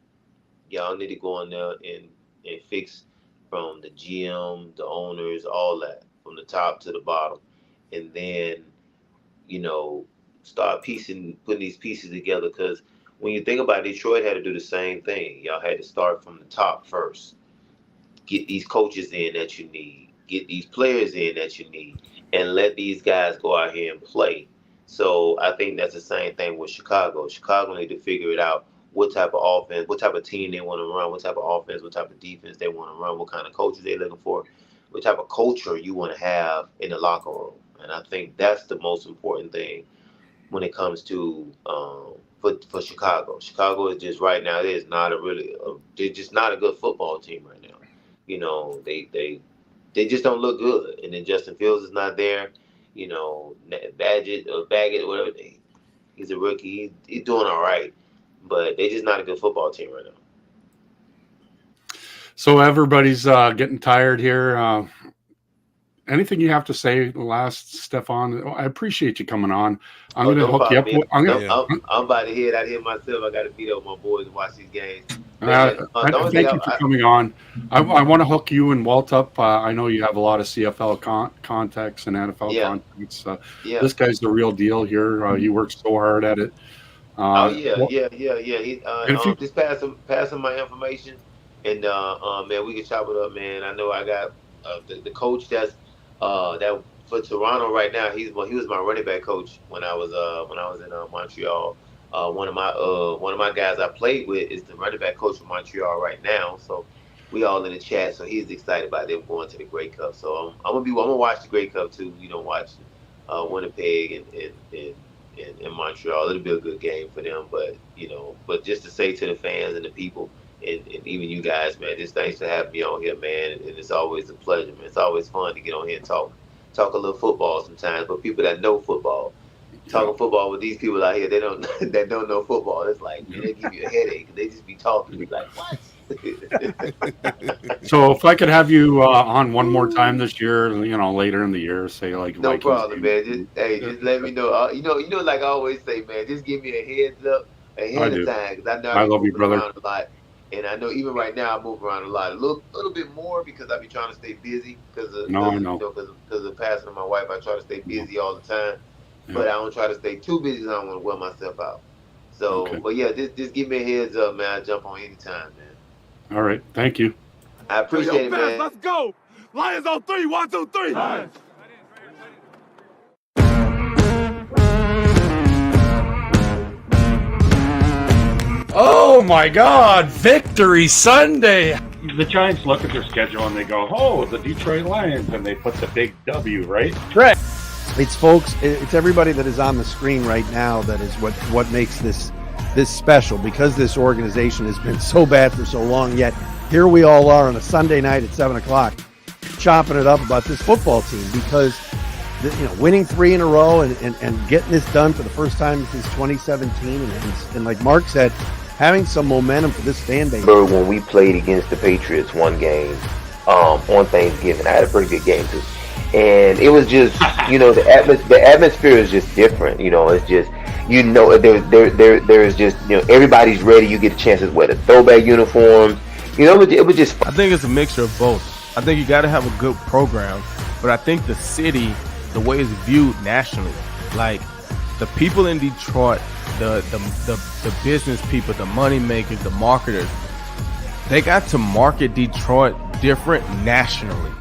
Y'all need to go in there and fix from the GM, the owners, all that, from the top to the bottom, and then, you know, start putting these pieces together. Because when you think about it, Detroit had to do the same thing. Y'all had to start from the top first. Get these coaches in that you need. Get these players in that you need. And let these guys go out here and play. So I think that's the same thing with Chicago. Chicago need to figure it out. What type of offense, what type of team they want to run, what type of offense, what type of defense they want to run, what kind of coaches they're looking for, what type of culture you want to have in the locker room. And I think that's the most important thing when it comes to for Chicago. Chicago is just right now, they're just not a good football team right now. You know, they just don't look good. And then Justin Fields is not there. You know, Baggett, whatever. He's a rookie. He's doing all right, but they're just not a good football team right now.
So everybody's getting tired here. Anything you have to say last, Stefan? I appreciate you coming on. I'm going to hook you up. I'm
about to head out here myself. I got to beat up my boys and watch these games.
Thank you for coming on. I want to hook you and Walt up. I know you have a lot of CFL contacts and NFL contacts. This guy's the real deal here. You work so hard at it.
Just pass him my information, and man, we can chop it up, man. I know I got the coach that for Toronto right now. He was my running back coach when I was in Montreal. One of my guys I played with is the running back coach for Montreal right now. So we all in the chat. So he's excited about them going to the Grey Cup. So I'm gonna watch the Grey Cup too. You know, watch Winnipeg and Montreal. It'll be a good game for them. But but just to say to the fans and the people and even you guys, man, just thanks for having me on here, man. And it's always a pleasure, man. It's always fun to get on here and talk a little football sometimes. But people that know football. Talking football with these people out here, that don't know football. It's like, man, they give you a headache. They just be talking. Be like, what?
So if I could have you on one more time this year, later in the year, say like
no Vikings problem, man. Just let me know. You know, like I always say, man, just give me a heads up ahead of time, because I know I love you, brother. Around a lot, and I know even right now I move around a lot, a little bit more because I be trying to stay busy because of the passing of my wife. I try to stay busy all the time. But I don't try to stay too busy. I don't want to wear myself out. So, okay. But yeah, just give me a heads up, man. I jump on anytime, man.
All right. Thank you.
I appreciate it, man.
Let's go. Lions on 3. 1, 2, 3. Lions.
Oh my God! Victory Sunday.
The Giants look at their schedule and they go, "Oh, the Detroit Lions," and they put the big W, right?
Right.
It's folks. It's everybody that is on the screen right now that is what makes this special, because this organization has been so bad for so long. Yet here we all are on a Sunday night at 7:00, chopping it up about this football team, because winning 3 in a row and getting this done for the first time since 2017, and like Mark said, having some momentum for this fan base.
When we played against the Patriots one game on Thanksgiving, I had a pretty good game too, and it was just the atmosphere is just different. It's just there is just everybody's ready. You get a chance to wear the throwback uniforms. It was just.
I think it's a mixture of both. I think you got to have a good program, but I think the city, the way it's viewed nationally, like the people in Detroit, the business people, the money makers, the marketers, they got to market Detroit different nationally.